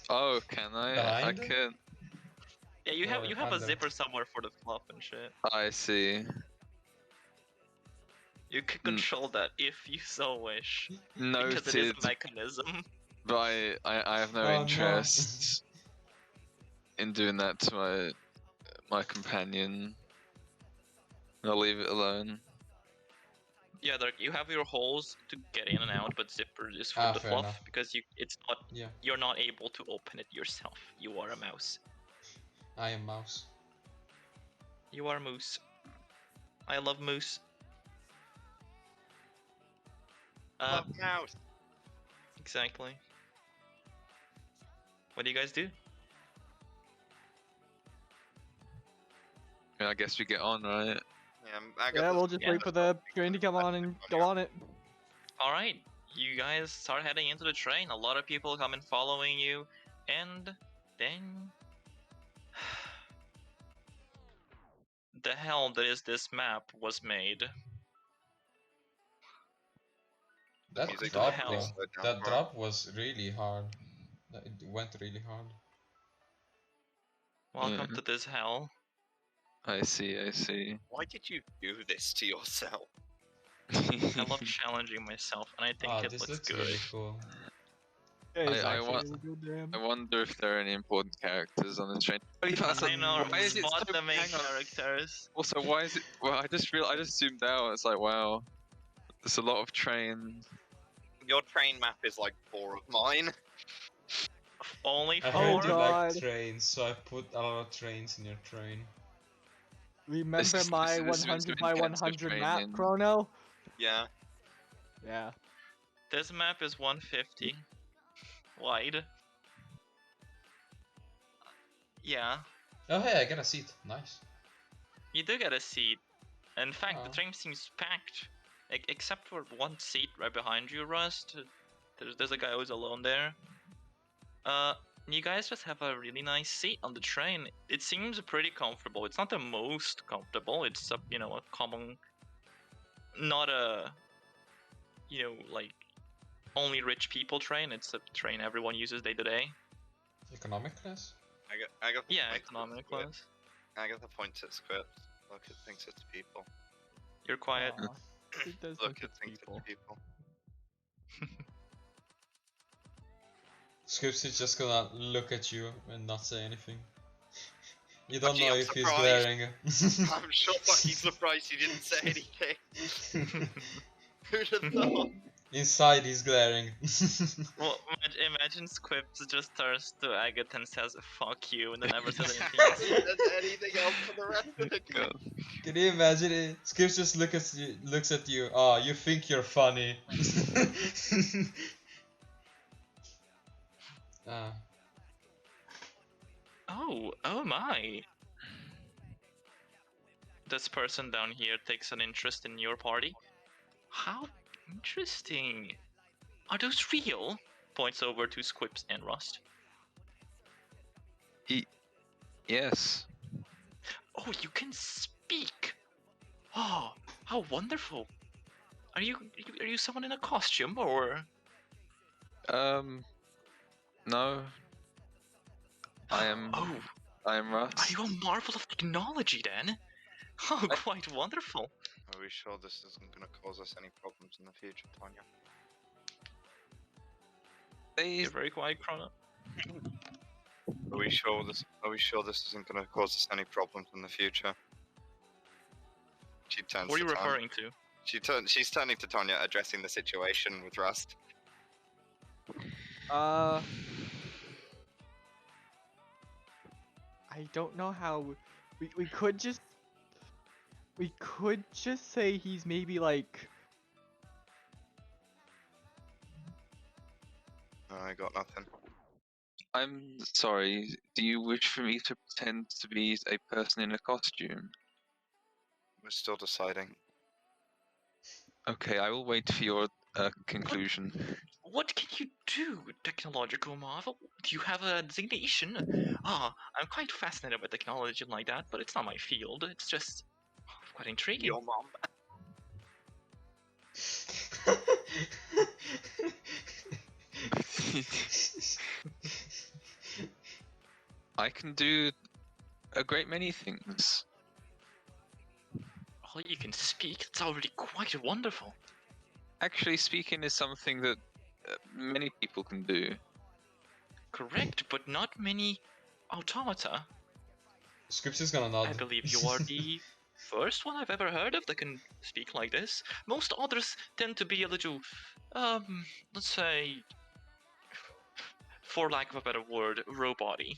[SPEAKER 3] Oh, can I? I
[SPEAKER 1] Behind?
[SPEAKER 3] can.
[SPEAKER 2] Yeah, you
[SPEAKER 1] Or
[SPEAKER 2] have a
[SPEAKER 1] under?
[SPEAKER 2] zipper somewhere for the fluff and shit.
[SPEAKER 3] I see.
[SPEAKER 2] You can control that if you so wish.
[SPEAKER 3] Noted,
[SPEAKER 2] Because it is a mechanism.
[SPEAKER 3] but I have no
[SPEAKER 1] Oh, no.
[SPEAKER 3] interest in doing that to my companion. I'll leave it alone.
[SPEAKER 2] Yeah, you have your holes to get in and out, but zipper is for the
[SPEAKER 1] Fair
[SPEAKER 2] fluff
[SPEAKER 1] enough.
[SPEAKER 2] because
[SPEAKER 1] Yeah,
[SPEAKER 2] you're not able to open it yourself. You are a mouse.
[SPEAKER 1] I am mouse.
[SPEAKER 2] You are moose. I love moose.
[SPEAKER 4] Love mouse.
[SPEAKER 2] Exactly. What do you guys do?
[SPEAKER 3] I guess we get on, right?
[SPEAKER 5] Yeah, we'll just wait for the train to come on and go on it.
[SPEAKER 2] All right, you guys start heading into the train. A lot of people come and following you, and then the hell that is this map was made.
[SPEAKER 1] That
[SPEAKER 4] music
[SPEAKER 1] drop,
[SPEAKER 2] hell.
[SPEAKER 1] though,
[SPEAKER 4] slowed down
[SPEAKER 1] that
[SPEAKER 4] for it.
[SPEAKER 1] drop was really hard. It went really hard.
[SPEAKER 2] Welcome
[SPEAKER 3] Yeah.
[SPEAKER 2] to this hell.
[SPEAKER 3] I see.
[SPEAKER 4] Why did you do this to yourself?
[SPEAKER 2] I love challenging myself, and I think it
[SPEAKER 1] this
[SPEAKER 2] looks
[SPEAKER 1] looks
[SPEAKER 2] good.
[SPEAKER 1] really cool.
[SPEAKER 5] Yeah, it's
[SPEAKER 3] I
[SPEAKER 5] actually
[SPEAKER 3] want-
[SPEAKER 5] really good, damn.
[SPEAKER 3] I wonder if there are any important characters on this train. But
[SPEAKER 2] I know.
[SPEAKER 3] why is it
[SPEAKER 2] Spot
[SPEAKER 3] so?
[SPEAKER 2] the main
[SPEAKER 3] Hang on.
[SPEAKER 2] characters.
[SPEAKER 3] Also, why is it? Well, I just zoomed out. It's like, wow, there's a lot of trains.
[SPEAKER 4] Your train map is like 4 of mine.
[SPEAKER 2] Only
[SPEAKER 1] I
[SPEAKER 2] 4.
[SPEAKER 1] heard you like
[SPEAKER 5] God.
[SPEAKER 1] trains, so I put a lot of trains in your train.
[SPEAKER 5] Remember my
[SPEAKER 3] this is
[SPEAKER 5] 100
[SPEAKER 3] some
[SPEAKER 5] by
[SPEAKER 3] intensive
[SPEAKER 5] 100 map,
[SPEAKER 3] training.
[SPEAKER 5] Chrono?
[SPEAKER 4] Yeah.
[SPEAKER 5] Yeah.
[SPEAKER 2] This map is 150 wide. Yeah,
[SPEAKER 1] Oh hey, I got a seat. Nice.
[SPEAKER 2] you do get a seat. In fact, the
[SPEAKER 1] Oh.
[SPEAKER 2] train seems packed, except for one seat right behind you, Rust. There's a guy who's alone there. You guys just have a really nice seat on the train. It seems pretty comfortable. It's not the most comfortable. It's a common, not a like only rich people train. It's a train everyone uses day to day.
[SPEAKER 1] Economic class?
[SPEAKER 4] I got the
[SPEAKER 2] Yeah,
[SPEAKER 4] points at
[SPEAKER 2] economic
[SPEAKER 4] script.
[SPEAKER 2] class.
[SPEAKER 4] I got the points at script. Look at things it's people.
[SPEAKER 2] You're quiet.
[SPEAKER 5] Aw, it does
[SPEAKER 4] Look
[SPEAKER 5] think
[SPEAKER 4] at
[SPEAKER 5] it's
[SPEAKER 4] things
[SPEAKER 5] people.
[SPEAKER 4] it's people.
[SPEAKER 1] Scripps is just gonna look at you and not say anything. You don't
[SPEAKER 4] Actually,
[SPEAKER 1] know
[SPEAKER 4] I'm
[SPEAKER 1] if he's
[SPEAKER 4] surprised.
[SPEAKER 1] glaring.
[SPEAKER 4] I'm so fucking surprised he didn't say anything. Who'd have thought?
[SPEAKER 1] Inside he's glaring.
[SPEAKER 2] Well, imagine Squips just turns to Agatha and says "fuck you" and then never says anything else.
[SPEAKER 4] Says anything else for the rest of the game?
[SPEAKER 3] God.
[SPEAKER 1] Can you imagine it? Skips just looks at you. Oh, you think you're funny. Ah.
[SPEAKER 2] Oh my. This person down here takes an interest in your party. How interesting. Are those real? Points over to Squips and Rust.
[SPEAKER 3] Yes.
[SPEAKER 2] Oh, you can speak. Oh, how wonderful. Are you someone in a costume or?
[SPEAKER 3] No. I am Russ.
[SPEAKER 2] Are you a marvel of technology then? Oh, quite wonderful.
[SPEAKER 4] Are we sure this isn't going to cause us any problems in the future, Tanya?
[SPEAKER 2] You're very quiet, Chrono.
[SPEAKER 4] Are we sure this isn't going to cause us any problems in the future? She turns
[SPEAKER 2] What are
[SPEAKER 4] to
[SPEAKER 2] you
[SPEAKER 4] Tanya.
[SPEAKER 2] referring to?
[SPEAKER 4] She's turning to Tanya, addressing the situation with Rust.
[SPEAKER 5] I don't know how we could just say he's maybe like
[SPEAKER 4] I got nothing.
[SPEAKER 3] I'm sorry. Do you wish for me to pretend to be a person in a costume?
[SPEAKER 4] We're still deciding.
[SPEAKER 3] Okay, I will wait for your conclusion.
[SPEAKER 2] What can you do, technological marvel? Do you have a designation? I'm quite fascinated by technology like that, but it's not my field. It's just quite intriguing.
[SPEAKER 4] Your mom.
[SPEAKER 3] I can do a great many things.
[SPEAKER 2] Oh, you can speak. It's already quite wonderful.
[SPEAKER 3] Actually, speaking is something that many people can do.
[SPEAKER 2] Correct, but not many automata.
[SPEAKER 1] Scripps is gonna nod.
[SPEAKER 2] I believe you are the first one I've ever heard of that can speak like this. Most others tend to be a little, let's say, for lack of a better word, robot-y.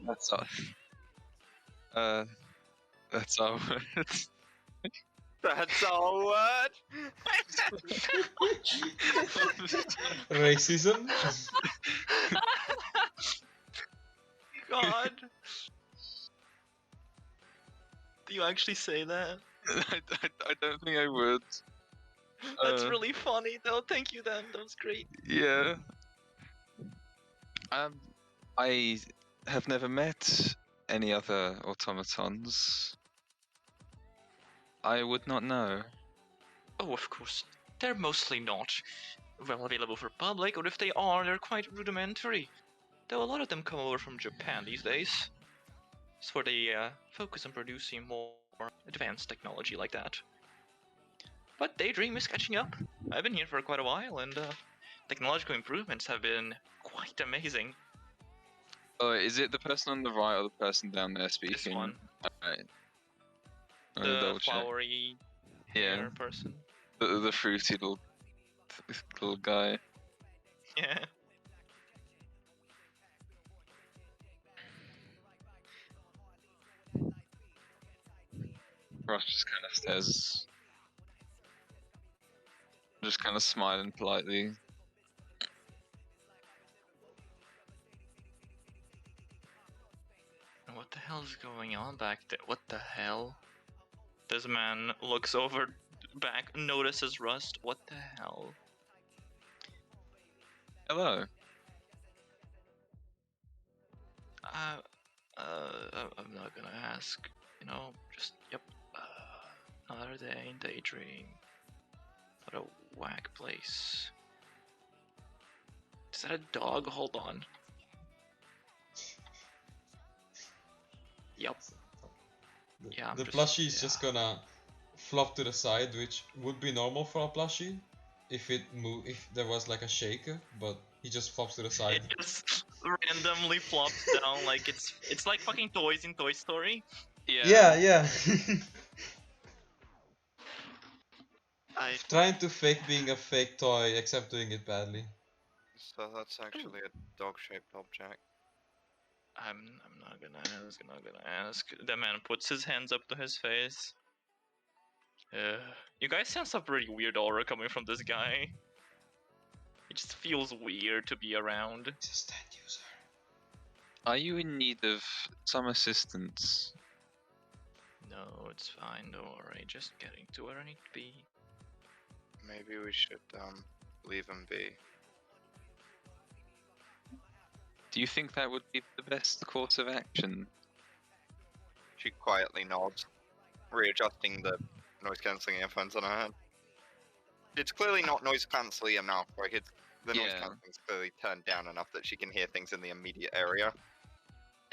[SPEAKER 3] That's our. That's our words.
[SPEAKER 4] That's our word.
[SPEAKER 1] Racism?
[SPEAKER 2] God. Do you actually say that?
[SPEAKER 3] I don't think I would.
[SPEAKER 2] That's really funny though. Thank you, Dan. That was great.
[SPEAKER 3] Yeah. I have never met any other automatons. I would not know.
[SPEAKER 2] Oh, of course. They're mostly not well available for public, or if they are, they're quite rudimentary. Though a lot of them come over from Japan these days. It's for they focus on producing more advanced technology like that. But Daydream is catching up. I've been here for quite a while, and technological improvements have been quite amazing.
[SPEAKER 3] Oh, is it the person on the right or the person down there speaking?
[SPEAKER 2] This one,
[SPEAKER 3] Alright.
[SPEAKER 2] the flowery hair person.
[SPEAKER 3] The fruity little guy.
[SPEAKER 2] Yeah.
[SPEAKER 3] Ross just kind of stares. Just kind of smiling politely.
[SPEAKER 2] What the hell is going on back there? What the hell? This man looks over back, notices Rust. What the hell?
[SPEAKER 3] Hello.
[SPEAKER 2] I'm not gonna ask. You know, just yep. Another day in Daydream. What a whack place. Is that a dog? Hold on. Yep. Yeah,
[SPEAKER 1] The plushie is just gonna flop to the side, which would be normal for a plushie if there was like a shaker, but he just flops to the side.
[SPEAKER 2] It just randomly flops down like it's like fucking toys in Toy Story.
[SPEAKER 1] Yeah.
[SPEAKER 2] I
[SPEAKER 1] Trying to fake being a fake toy, except doing it badly.
[SPEAKER 4] So that's actually a dog-shaped object.
[SPEAKER 2] I'm not gonna ask. The man puts his hands up to his face. You guys sense a pretty weird aura coming from this guy. It just feels weird to be around.
[SPEAKER 1] Just that user.
[SPEAKER 3] Are you in need of some assistance?
[SPEAKER 2] No, it's fine, don't worry. Just getting to where I need to be.
[SPEAKER 4] Maybe we should leave him be.
[SPEAKER 3] Do you think that would be the best course of action?
[SPEAKER 4] She quietly nods, readjusting the noise cancelling earphones on her head. It's clearly not noise cancelling enough. Like the noise cancelling's clearly turned down enough that she can hear things in the immediate area.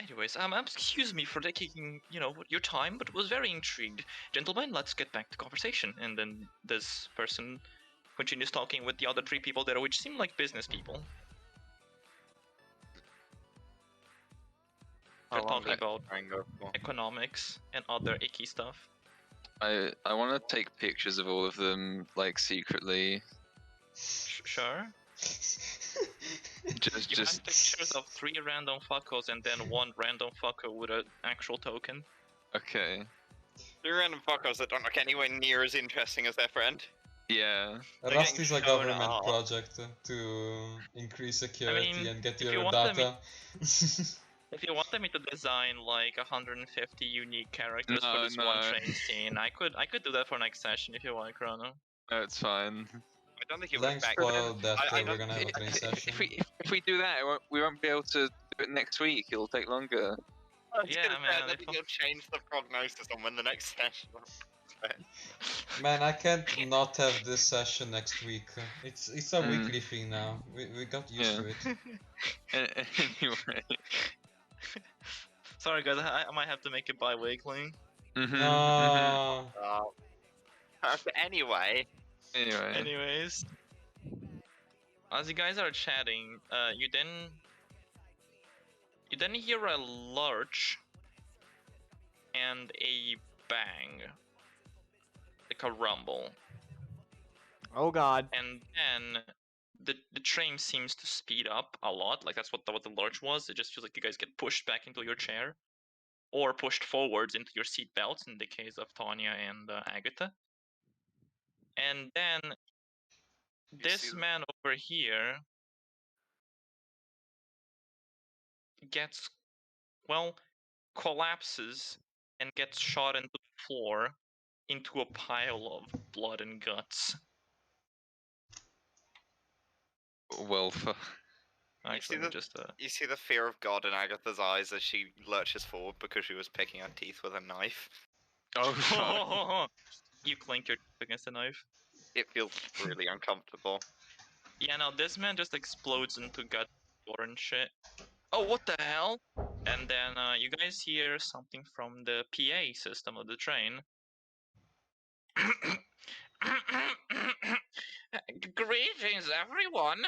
[SPEAKER 2] Anyways, excuse me for taking, your time, but was very intrigued. Gentlemen, let's get back to conversation. And then this person continues talking with the other three people there, which seem like business people. They're talking about economics and other icky stuff.
[SPEAKER 3] I want to take pictures of all of them, like, secretly.
[SPEAKER 2] Sure.
[SPEAKER 3] Just
[SPEAKER 2] You have pictures of 3 random fuckos and then 1 random fucko with an actual token.
[SPEAKER 3] Okay.
[SPEAKER 4] 3 random fuckers that don't look anywhere near as interesting as their friend.
[SPEAKER 3] Yeah.
[SPEAKER 1] Rust is a government project to increase security and get your data.
[SPEAKER 2] If you wanted me to design like 150 unique characters for this one train scene, I could do that for next session if you want, Chrono.
[SPEAKER 3] No, it's fine.
[SPEAKER 4] I don't think it
[SPEAKER 1] Thanks, spoiled that we're gonna have a train session.
[SPEAKER 3] If we do that, we won't be able to do it next week. It'll take longer.
[SPEAKER 2] Yeah, man.
[SPEAKER 4] I think you'll change the prognosis on when the next session.
[SPEAKER 1] Man, I can't not have this session next week. It's a weekly thing now. We got used to it.
[SPEAKER 3] Anyway.
[SPEAKER 2] Sorry guys, I might have to make it bi-weekly.
[SPEAKER 1] No.
[SPEAKER 4] Anyway.
[SPEAKER 2] Anyways. As you guys are chatting, you then hear a lurch and a bang. Like a rumble.
[SPEAKER 5] Oh god.
[SPEAKER 2] And then the train seems to speed up a lot. Like that's what the lurch was. It just feels like you guys get pushed back into your chair, or pushed forwards into your seat belts in the case of Tanya and Agatha. And then this man over here gets, collapses and gets shot into the floor into a pile of blood and guts.
[SPEAKER 3] Well,
[SPEAKER 2] Actually,
[SPEAKER 4] you see the fear of God in Agatha's eyes as she lurches forward because she was picking her teeth with a knife.
[SPEAKER 2] Oh, you clink your teeth against a knife.
[SPEAKER 4] It feels really uncomfortable.
[SPEAKER 2] Yeah, no, this man just explodes into gut and shit. oh, what the hell? And then you guys hear something from the PA system of the train. Greetings, everyone.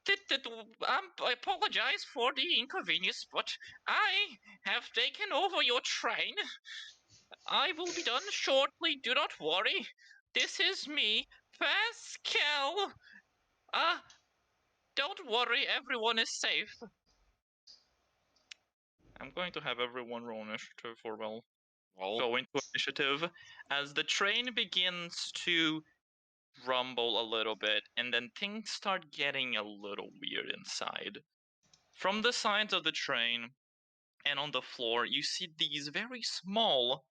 [SPEAKER 2] I apologize for the inconvenience, but I have taken over your train. I will be done shortly, do not worry. This is me, Pascal. Don't worry, everyone is safe. I'm going to have everyone roll initiative for, well, go into initiative as the train begins to rumble a little bit, and then things start getting a little weird inside. From the sides of the train and on the floor, you see these very small,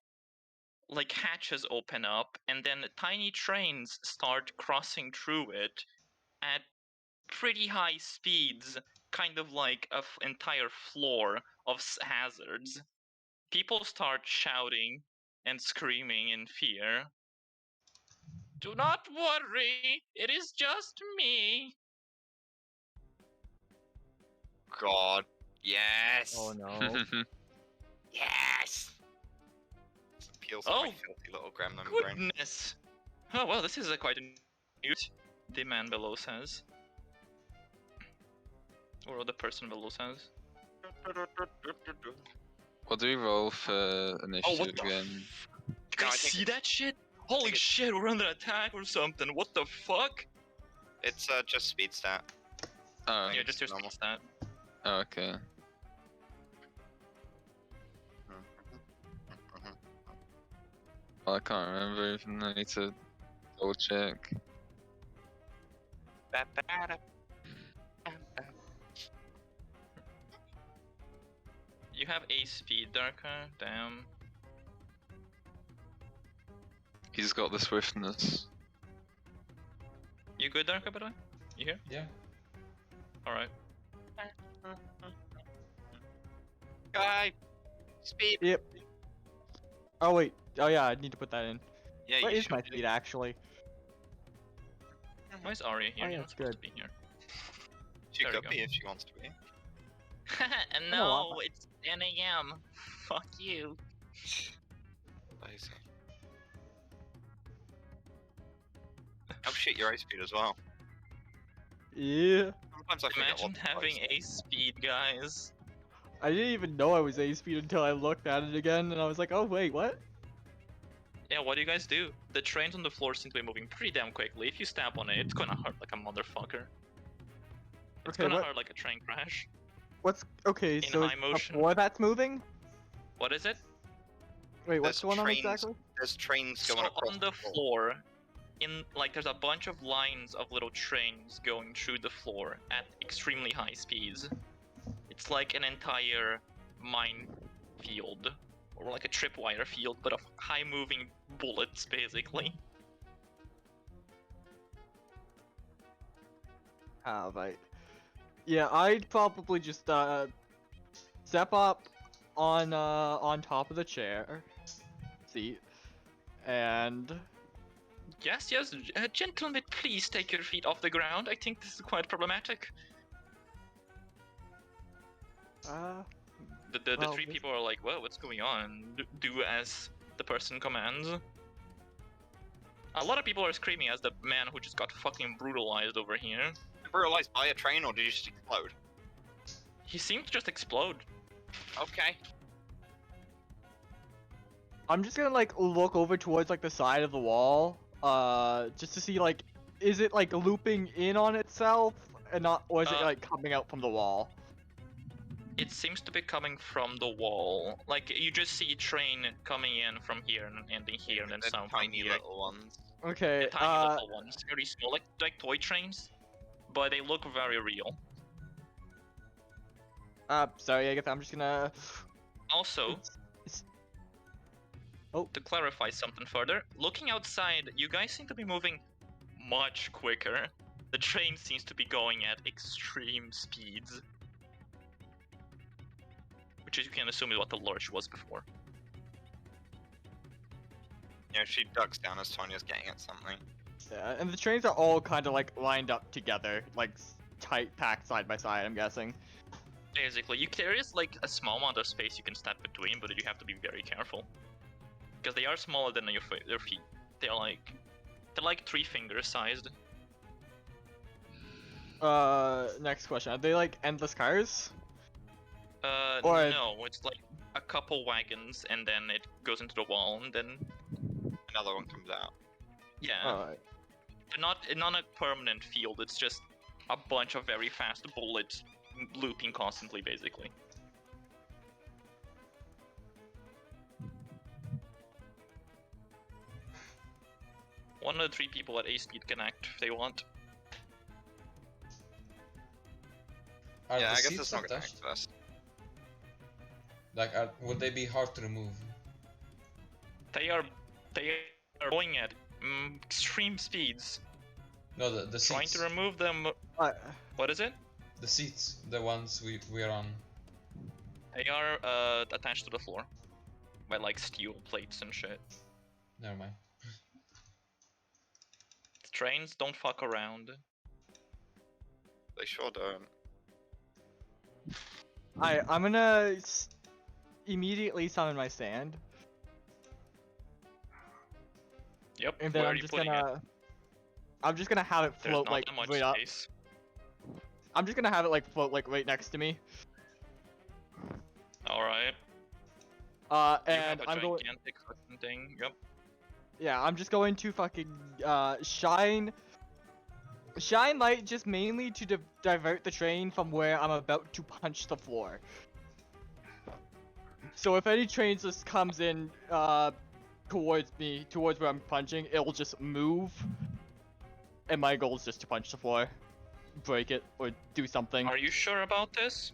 [SPEAKER 2] like, hatches open up, and then tiny trains start crossing through it at pretty high speeds, kind of like an entire floor of hazards. People start shouting and screaming in fear. Do not worry, it is just me.
[SPEAKER 6] God. Yes.
[SPEAKER 5] Oh no.
[SPEAKER 6] Yes. Peels
[SPEAKER 2] Oh,
[SPEAKER 6] my filthy little gremlin brain.
[SPEAKER 2] Goodness. Oh, well, this is quite a news, the man below says. Or the person below says.
[SPEAKER 3] What do we roll for
[SPEAKER 2] Oh,
[SPEAKER 3] initiative
[SPEAKER 2] what the
[SPEAKER 3] again?
[SPEAKER 2] You guys see that shit? Holy shit, we're under attack or something. What the fuck?
[SPEAKER 6] It's just speed stat.
[SPEAKER 3] Oh,
[SPEAKER 2] Yeah,
[SPEAKER 6] it's
[SPEAKER 2] just your
[SPEAKER 6] normal.
[SPEAKER 2] speed stat.
[SPEAKER 3] oh, okay. Well, I can't remember even. I need to double check.
[SPEAKER 2] You have a speed, Darka. Damn.
[SPEAKER 3] He's got the swiftness.
[SPEAKER 2] You good, Darka, by the way? You here?
[SPEAKER 1] Yeah.
[SPEAKER 2] Alright.
[SPEAKER 6] Guy. Speed.
[SPEAKER 5] Yep. Oh wait. Oh yeah, I need to put that in.
[SPEAKER 6] Yeah,
[SPEAKER 5] What
[SPEAKER 6] you
[SPEAKER 5] is my
[SPEAKER 6] should do.
[SPEAKER 5] speed actually?
[SPEAKER 2] Why is Arya here?
[SPEAKER 5] Oh, yeah,
[SPEAKER 2] She's not
[SPEAKER 5] it's
[SPEAKER 2] supposed
[SPEAKER 5] good.
[SPEAKER 2] to be here.
[SPEAKER 6] She
[SPEAKER 2] There we
[SPEAKER 6] could
[SPEAKER 2] go.
[SPEAKER 6] be if she wants to be.
[SPEAKER 2] And
[SPEAKER 5] Oh,
[SPEAKER 2] no,
[SPEAKER 5] wow.
[SPEAKER 2] it's 10 a.m. Fuck you.
[SPEAKER 6] Lazy. Oh shit, your ice speed as well.
[SPEAKER 5] Yeah.
[SPEAKER 6] Sometimes I forget
[SPEAKER 2] Imagine
[SPEAKER 6] what the
[SPEAKER 2] having
[SPEAKER 6] price
[SPEAKER 2] a speed, guys.
[SPEAKER 5] I didn't even know I was A speed until I looked at it again, and I was like, oh wait, what?
[SPEAKER 2] Yeah, what do you guys do? The trains on the floor seem to be moving pretty damn quickly. If you stab on it, it's gonna hurt like a motherfucker. It's
[SPEAKER 5] Okay,
[SPEAKER 2] gonna
[SPEAKER 5] what-
[SPEAKER 2] hurt like a train crash.
[SPEAKER 5] What's okay?
[SPEAKER 2] In
[SPEAKER 5] So
[SPEAKER 2] high
[SPEAKER 5] it's
[SPEAKER 2] motion.
[SPEAKER 5] a floor that's moving.
[SPEAKER 2] What is it?
[SPEAKER 5] Wait, what's
[SPEAKER 6] There's
[SPEAKER 5] going on
[SPEAKER 6] trains
[SPEAKER 5] exactly?
[SPEAKER 6] There's trains
[SPEAKER 2] So
[SPEAKER 6] going across
[SPEAKER 2] on the floor, there's a bunch of lines of little trains going through the floor at extremely high speeds. It's like an entire minefield, or like a tripwire field, but of high-moving bullets, basically.
[SPEAKER 5] Ah, right. Yeah, I'd probably just step up on top of the chair seat, and
[SPEAKER 2] Yes, gentlemen, please take your feet off the ground. I think this is quite problematic. The
[SPEAKER 5] well,
[SPEAKER 2] three people are like, "Whoa, what's going on?" Do as the person commands. A lot of people are screaming as the man who just got fucking brutalized over here.
[SPEAKER 6] Brutalized by a train, or did you just explode?
[SPEAKER 2] He seemed to just explode.
[SPEAKER 6] Okay.
[SPEAKER 5] I'm just gonna like look over towards like the side of the wall, just to see like, is it like looping in on itself and not, or is it like coming out from the wall?
[SPEAKER 2] It seems to be coming from the wall. Like, you just see a train coming in from here and ending here, and then
[SPEAKER 6] They're
[SPEAKER 2] some from
[SPEAKER 6] tiny
[SPEAKER 2] here.
[SPEAKER 6] little ones.
[SPEAKER 5] Okay.
[SPEAKER 2] They're tiny little ones, very small, like toy trains, but they look very real.
[SPEAKER 5] Sorry, I guess I'm just gonna.
[SPEAKER 2] Also,
[SPEAKER 5] Oh.
[SPEAKER 2] to clarify something further, looking outside, you guys seem to be moving much quicker. The train seems to be going at extreme speeds. Which you can assume is what the lurch was before.
[SPEAKER 6] Yeah, she ducks down as Tanya's getting at something.
[SPEAKER 5] Yeah, and the trains are all kind of like lined up together, like tight packed side by side, I'm guessing.
[SPEAKER 2] Basically, there is like a small amount of space you can step between, but you have to be very careful. Because they are smaller than your feet. They're like 3 fingers sized.
[SPEAKER 5] Next question. Are they like endless cars? Or-
[SPEAKER 2] No, it's like a couple wagons, and then it goes into the wall, and then
[SPEAKER 6] Another one comes out.
[SPEAKER 2] yeah.
[SPEAKER 5] Alright.
[SPEAKER 2] They're not a permanent field. It's just a bunch of very fast bullets looping constantly, basically. One of the 3 people at A speed can act if they want.
[SPEAKER 1] Are
[SPEAKER 6] Yeah,
[SPEAKER 1] the
[SPEAKER 6] I guess
[SPEAKER 1] seats
[SPEAKER 6] it's not gonna
[SPEAKER 1] attached?
[SPEAKER 6] act first.
[SPEAKER 1] Like, would they be hard to remove?
[SPEAKER 2] They are going at extreme speeds.
[SPEAKER 1] No, the
[SPEAKER 2] Trying
[SPEAKER 1] seats.
[SPEAKER 2] to remove them. What is it?
[SPEAKER 1] The seats, the ones we're on.
[SPEAKER 2] They are attached to the floor by like steel plates and shit.
[SPEAKER 1] Never mind.
[SPEAKER 2] Trains don't fuck around.
[SPEAKER 6] They sure don't.
[SPEAKER 5] I'm gonna immediately summon my stand,
[SPEAKER 2] Yep.
[SPEAKER 5] and then
[SPEAKER 2] where are
[SPEAKER 5] I'm
[SPEAKER 2] you
[SPEAKER 5] just
[SPEAKER 2] putting
[SPEAKER 5] gonna.
[SPEAKER 2] it?
[SPEAKER 5] I'm just gonna have it
[SPEAKER 2] There's
[SPEAKER 5] float
[SPEAKER 2] not
[SPEAKER 5] like
[SPEAKER 2] that much
[SPEAKER 5] right up.
[SPEAKER 2] space.
[SPEAKER 5] I'm just gonna have it like float like right next to me.
[SPEAKER 2] All right.
[SPEAKER 5] And
[SPEAKER 2] you have a
[SPEAKER 5] I'm going.
[SPEAKER 2] gigantic fucking thing. Yep.
[SPEAKER 5] Yeah, I'm just going to fucking shine light just mainly to divert the train from where I'm about to punch the floor. So if any train just comes in towards me, towards where I'm punching, it'll just move. And my goal is just to punch the floor, break it, or do something.
[SPEAKER 2] Are you sure about this?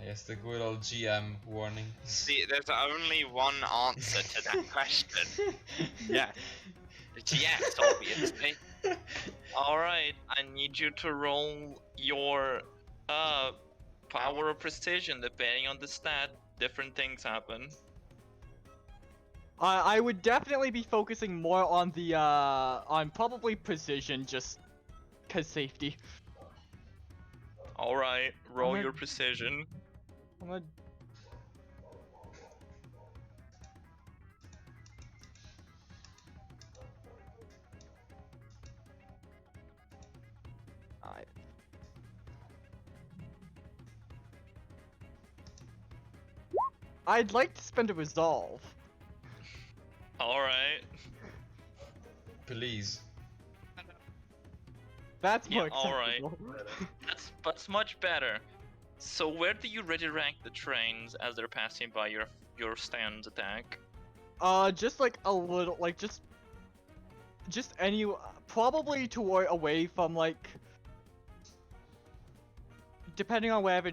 [SPEAKER 1] Yes, the good old GM warning.
[SPEAKER 6] See, there's only one answer to that question.
[SPEAKER 5] Yeah.
[SPEAKER 6] It's yes, obviously.
[SPEAKER 2] All right. I need you to roll your power or precision, depending on the stat. Different things happen.
[SPEAKER 5] I would definitely be focusing more on the on probably precision, just cause safety.
[SPEAKER 2] All right. Roll
[SPEAKER 5] gonna-
[SPEAKER 2] your precision.
[SPEAKER 5] I'm gonna... Alright. I'd like to spend a resolve.
[SPEAKER 2] All right.
[SPEAKER 1] Please.
[SPEAKER 5] That's
[SPEAKER 2] Yeah,
[SPEAKER 5] more
[SPEAKER 2] alright.
[SPEAKER 5] acceptable.
[SPEAKER 2] That's much better. So where do you redirect the trains as they're passing by your stand's attack?
[SPEAKER 5] Just like a little, like just any, probably toward away from like, depending on wherever.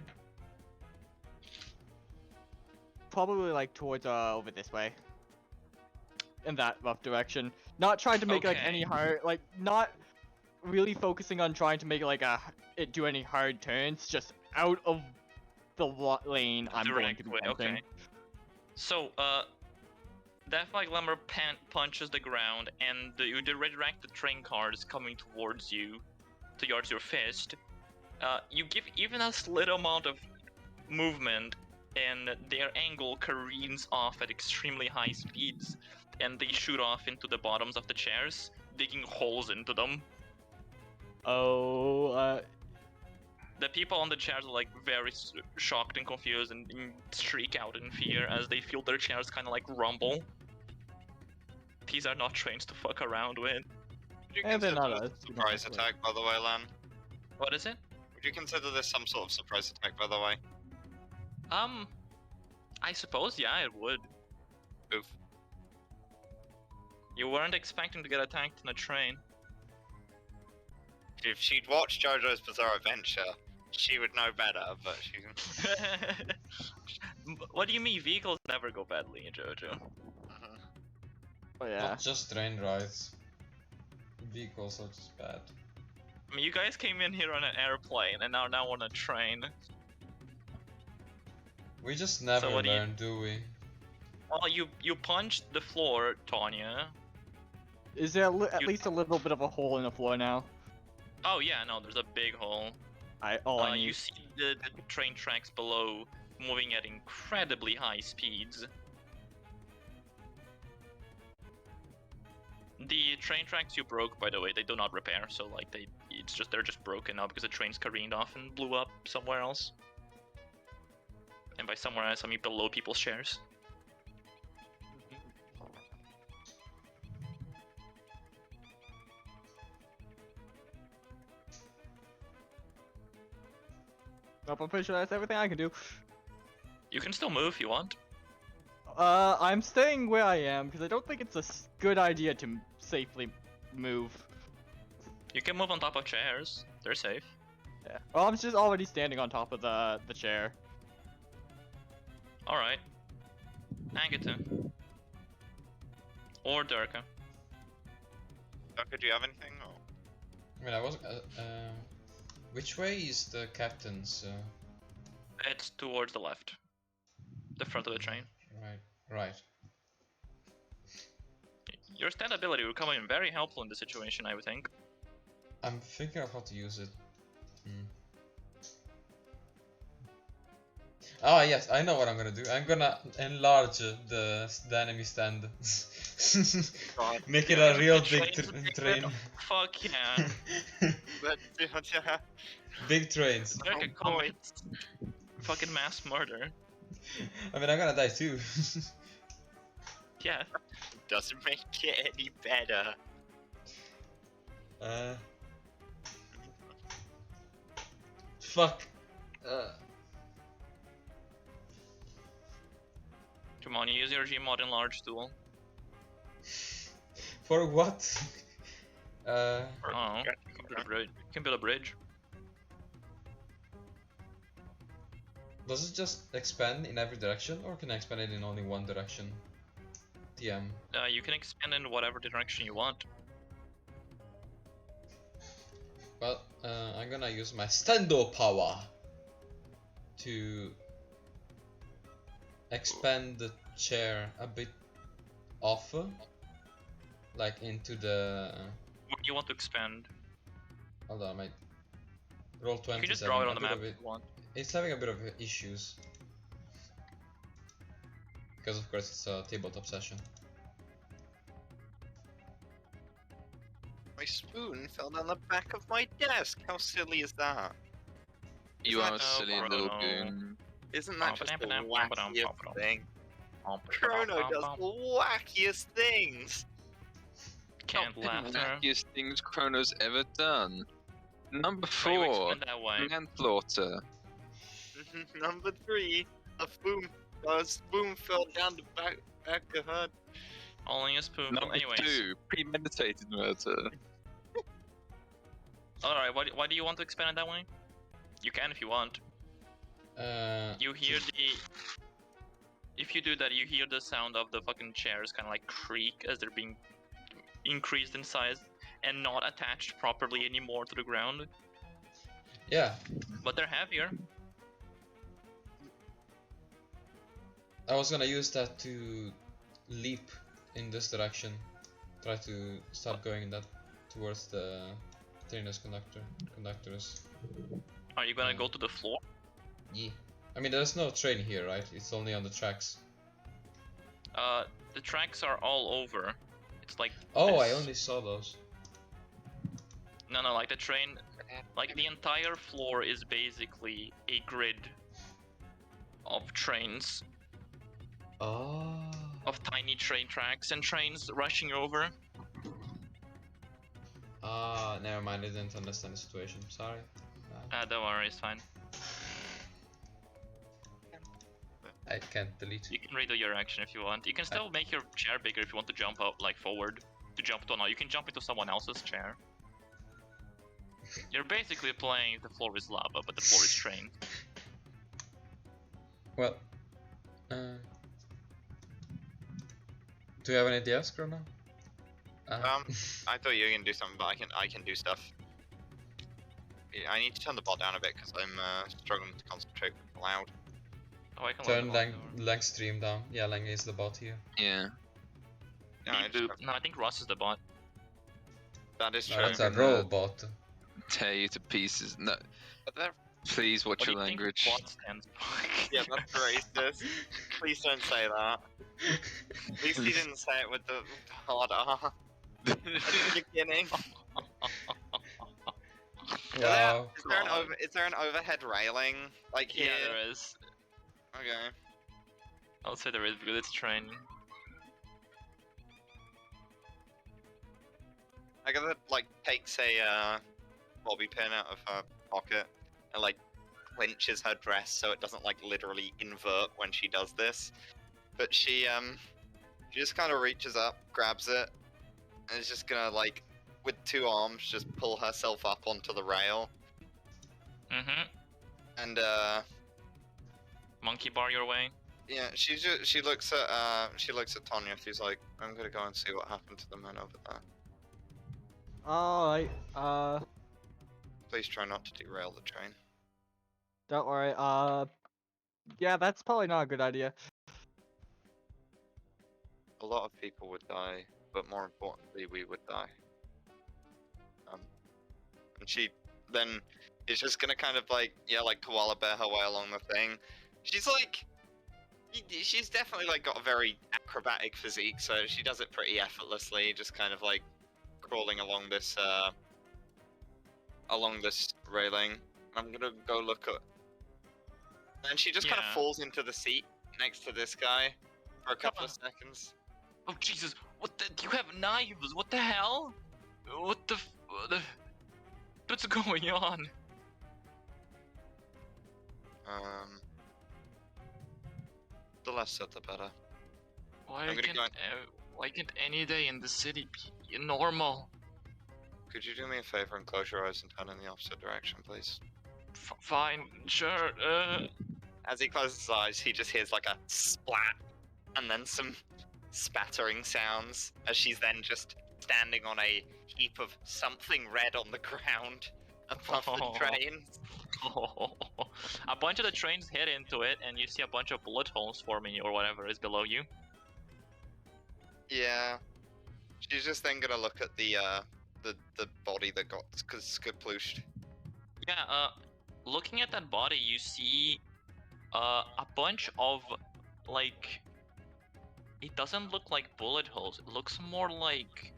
[SPEAKER 5] Probably like towards over this way. In that rough direction. Not trying to make like any
[SPEAKER 2] Okay.
[SPEAKER 5] hard, like not really focusing on trying to make like it do any hard turns. Just out of the lane I'm going
[SPEAKER 2] Direct
[SPEAKER 5] to be
[SPEAKER 2] way,
[SPEAKER 5] punching.
[SPEAKER 2] okay. So, Death by Glamour punches the ground, and you redirect the train cars coming towards you, towards your fist. You give even a little amount of movement, and their angle careens off at extremely high speeds, and they shoot off into the bottoms of the chairs, digging holes into them.
[SPEAKER 5] Oh,
[SPEAKER 2] The people on the chairs are like very shocked and confused and shriek out in fear as they feel their chairs kind of like rumble. These are not trains to fuck around with.
[SPEAKER 6] Would you
[SPEAKER 5] And they're
[SPEAKER 6] consider
[SPEAKER 5] not
[SPEAKER 6] this
[SPEAKER 5] us.
[SPEAKER 6] a surprise attack, by the way, Lan?
[SPEAKER 2] What is it?
[SPEAKER 6] Would you consider this some sort of surprise attack, by the way?
[SPEAKER 2] I suppose, yeah, it would.
[SPEAKER 6] Oof.
[SPEAKER 2] You weren't expecting to get attacked in a train.
[SPEAKER 6] If she'd watched JoJo's Bizarre Adventure, she would know better, but she...
[SPEAKER 2] What do you mean vehicles never go badly in JoJo?
[SPEAKER 5] oh yeah.
[SPEAKER 1] Not just train rides. Vehicles are just bad.
[SPEAKER 2] I mean, you guys came in here on an airplane and are now on a train.
[SPEAKER 1] We just never
[SPEAKER 2] what do you-
[SPEAKER 1] learn, do we?
[SPEAKER 2] Well, you punched the floor, Tanya.
[SPEAKER 5] Is there at
[SPEAKER 2] You-
[SPEAKER 5] least a little bit of a hole in the floor now?
[SPEAKER 2] Oh yeah, no, there's a big hole.
[SPEAKER 5] All I
[SPEAKER 2] You
[SPEAKER 5] need.
[SPEAKER 2] see the train tracks below moving at incredibly high speeds. The train tracks you broke, by the way, they do not repair, so like they're just broken now because the trains careened off and blew up somewhere else. And by somewhere else, I mean below people's chairs.
[SPEAKER 5] Nope, I'm pretty sure that's everything I can do.
[SPEAKER 2] You can still move if you want.
[SPEAKER 5] I'm staying where I am because I don't think it's a good idea to safely move.
[SPEAKER 2] You can move on top of chairs. They're safe.
[SPEAKER 5] Yeah. Well, I'm just already standing on top of the chair.
[SPEAKER 2] Alright. Agatha. Or Durka.
[SPEAKER 6] Docker, do you have anything? Or...
[SPEAKER 1] I mean, I was. Which way is the captain's?
[SPEAKER 2] It's towards the left. The front of the train.
[SPEAKER 1] Right.
[SPEAKER 2] Your stand ability will come in very helpful in this situation, I would think.
[SPEAKER 1] I'm thinking of how to use it. Ah, yes, I know what I'm gonna do. I'm gonna enlarge the enemy stand.
[SPEAKER 6] God.
[SPEAKER 1] Make it a real
[SPEAKER 2] The
[SPEAKER 1] big
[SPEAKER 2] train's
[SPEAKER 1] train.
[SPEAKER 2] Fuck yeah.
[SPEAKER 1] Big trains.
[SPEAKER 2] Durka commits fucking mass murder.
[SPEAKER 1] I mean, I'm gonna die too.
[SPEAKER 2] Yeah.
[SPEAKER 6] Doesn't make it any better.
[SPEAKER 1] Fuck.
[SPEAKER 2] Come on, use your Gmod enlarge tool.
[SPEAKER 1] For what?
[SPEAKER 2] Oh, you can build a bridge.
[SPEAKER 1] Does it just expand in every direction, or can I expand it in only one direction? TM.
[SPEAKER 2] You can expand in whatever direction you want.
[SPEAKER 1] Well, I'm gonna use my stando power to expand the chair a bit off, like into the.
[SPEAKER 2] What do you want to expand?
[SPEAKER 1] Hold on, my roll 27.
[SPEAKER 2] You can just draw it on the
[SPEAKER 1] a bit
[SPEAKER 2] map
[SPEAKER 1] of
[SPEAKER 2] if you want.
[SPEAKER 1] It's having a bit of issues because, of course, it's a tabletop session.
[SPEAKER 6] My spoon fell down the back of my desk. How silly is that?
[SPEAKER 3] You
[SPEAKER 6] Isn't
[SPEAKER 3] are a
[SPEAKER 6] that-
[SPEAKER 3] silly little goon.
[SPEAKER 6] Isn't that just the wackiest thing? Chrono does
[SPEAKER 2] Can't
[SPEAKER 6] the wackiest things.
[SPEAKER 2] laugh
[SPEAKER 3] The
[SPEAKER 2] there.
[SPEAKER 3] wackiest things Chrono's ever done. Number
[SPEAKER 2] Why you
[SPEAKER 3] 4,
[SPEAKER 2] expand that way?
[SPEAKER 3] manslaughter.
[SPEAKER 6] Number 3, a spoon fell down the back of her.
[SPEAKER 2] Only a spoon.
[SPEAKER 3] Number
[SPEAKER 2] Anyways.
[SPEAKER 3] 2, premeditated murder.
[SPEAKER 2] Alright, why do you want to expand it that way? You can if you want. You hear the... If you do that, you hear the sound of the fucking chairs kind of like creak as they're being increased in size and not attached properly anymore to the ground.
[SPEAKER 1] Yeah,
[SPEAKER 2] But they're heavier.
[SPEAKER 1] I was gonna use that to leap in this direction. Try to start going in that towards the trainers conductors.
[SPEAKER 2] Are you gonna go to the floor?
[SPEAKER 1] Yeah. I mean, there's no train here, right? It's only on the tracks.
[SPEAKER 2] The tracks are all over. It's like...
[SPEAKER 1] Oh, I
[SPEAKER 2] this.
[SPEAKER 1] only saw those.
[SPEAKER 2] No, like the train... Like the entire floor is basically a grid of trains.
[SPEAKER 1] Oh.
[SPEAKER 2] Of tiny train tracks and trains rushing over.
[SPEAKER 1] Ah, never mind. I didn't understand the situation. Sorry.
[SPEAKER 2] Don't worry, it's fine.
[SPEAKER 1] I can't delete.
[SPEAKER 2] You can redo your action if you want. You can still make your chair bigger if you want to jump up, like forward. To jump to, no, you can jump into someone else's chair. You're basically playing the floor is lava, but the floor is train.
[SPEAKER 1] Well, do you have any ideas, Chrono?
[SPEAKER 6] I thought you were gonna do something, but I can do stuff. Yeah, I need to turn the bot down a bit because I'm struggling to concentrate with loud.
[SPEAKER 2] Oh, I can
[SPEAKER 1] Turn
[SPEAKER 2] lower the
[SPEAKER 1] Lang stream down. Yeah, Lang is the bot here.
[SPEAKER 3] Yeah.
[SPEAKER 6] No, I
[SPEAKER 2] volume. No, I think Ross is the bot.
[SPEAKER 6] that is
[SPEAKER 1] No,
[SPEAKER 6] true.
[SPEAKER 1] that's a robot.
[SPEAKER 3] tear you to pieces. No,
[SPEAKER 6] But they're...
[SPEAKER 3] please watch
[SPEAKER 2] What do
[SPEAKER 3] your
[SPEAKER 2] you think
[SPEAKER 3] language.
[SPEAKER 2] what stands for?
[SPEAKER 6] Yeah, that's racist. Please don't say that. At least he didn't say it with the hard R at the beginning.
[SPEAKER 1] Wow.
[SPEAKER 6] Is there an overhead railing like here?
[SPEAKER 2] Yeah, there is.
[SPEAKER 6] Okay.
[SPEAKER 2] I'll say there is because it's train.
[SPEAKER 6] Agatha like takes a bobby pin out of her pocket and like clinches her dress so it doesn't like literally invert when she does this. But she just kind of reaches up, grabs it, and is just gonna like with two arms just pull herself up onto the rail.
[SPEAKER 2] Mm-hmm.
[SPEAKER 6] And
[SPEAKER 2] Monkey bar your way.
[SPEAKER 6] yeah, she looks at Tonya. She's like, I'm gonna go and see what happened to the men over there.
[SPEAKER 5] Alright,
[SPEAKER 6] Please try not to derail the train.
[SPEAKER 5] don't worry, yeah, that's probably not a good idea.
[SPEAKER 6] A lot of people would die, but more importantly, we would die. And she then is just gonna kind of like, yeah, like koala bear her way along the thing. She's like, she's definitely like got a very acrobatic physique, so she does it pretty effortlessly, just kind of like crawling along this railing. I'm gonna go look at. And she just kind of
[SPEAKER 2] Yeah.
[SPEAKER 6] falls into the seat next to this guy for a couple of seconds.
[SPEAKER 2] Oh Jesus! What the? You have knives? What the hell? What the? What's going on?
[SPEAKER 6] The less said, the better.
[SPEAKER 2] Why
[SPEAKER 6] I'm gonna
[SPEAKER 2] can't
[SPEAKER 6] go
[SPEAKER 2] why can't any day in the city be normal?
[SPEAKER 6] Could you do me a favor and close your eyes and turn in the opposite direction, please?
[SPEAKER 2] Fine, sure.
[SPEAKER 6] As he closes his eyes, he just hears like a splat and then some spattering sounds as she's then just standing on a heap of something red on the ground above the trains.
[SPEAKER 2] A bunch of the trains hit into it, and you see a bunch of bullet holes forming or whatever is below you.
[SPEAKER 6] Yeah. She's just then gonna look at the body that got skaplooshed.
[SPEAKER 2] Yeah. Looking at that body, you see a bunch of like. It doesn't look like bullet holes. It looks more like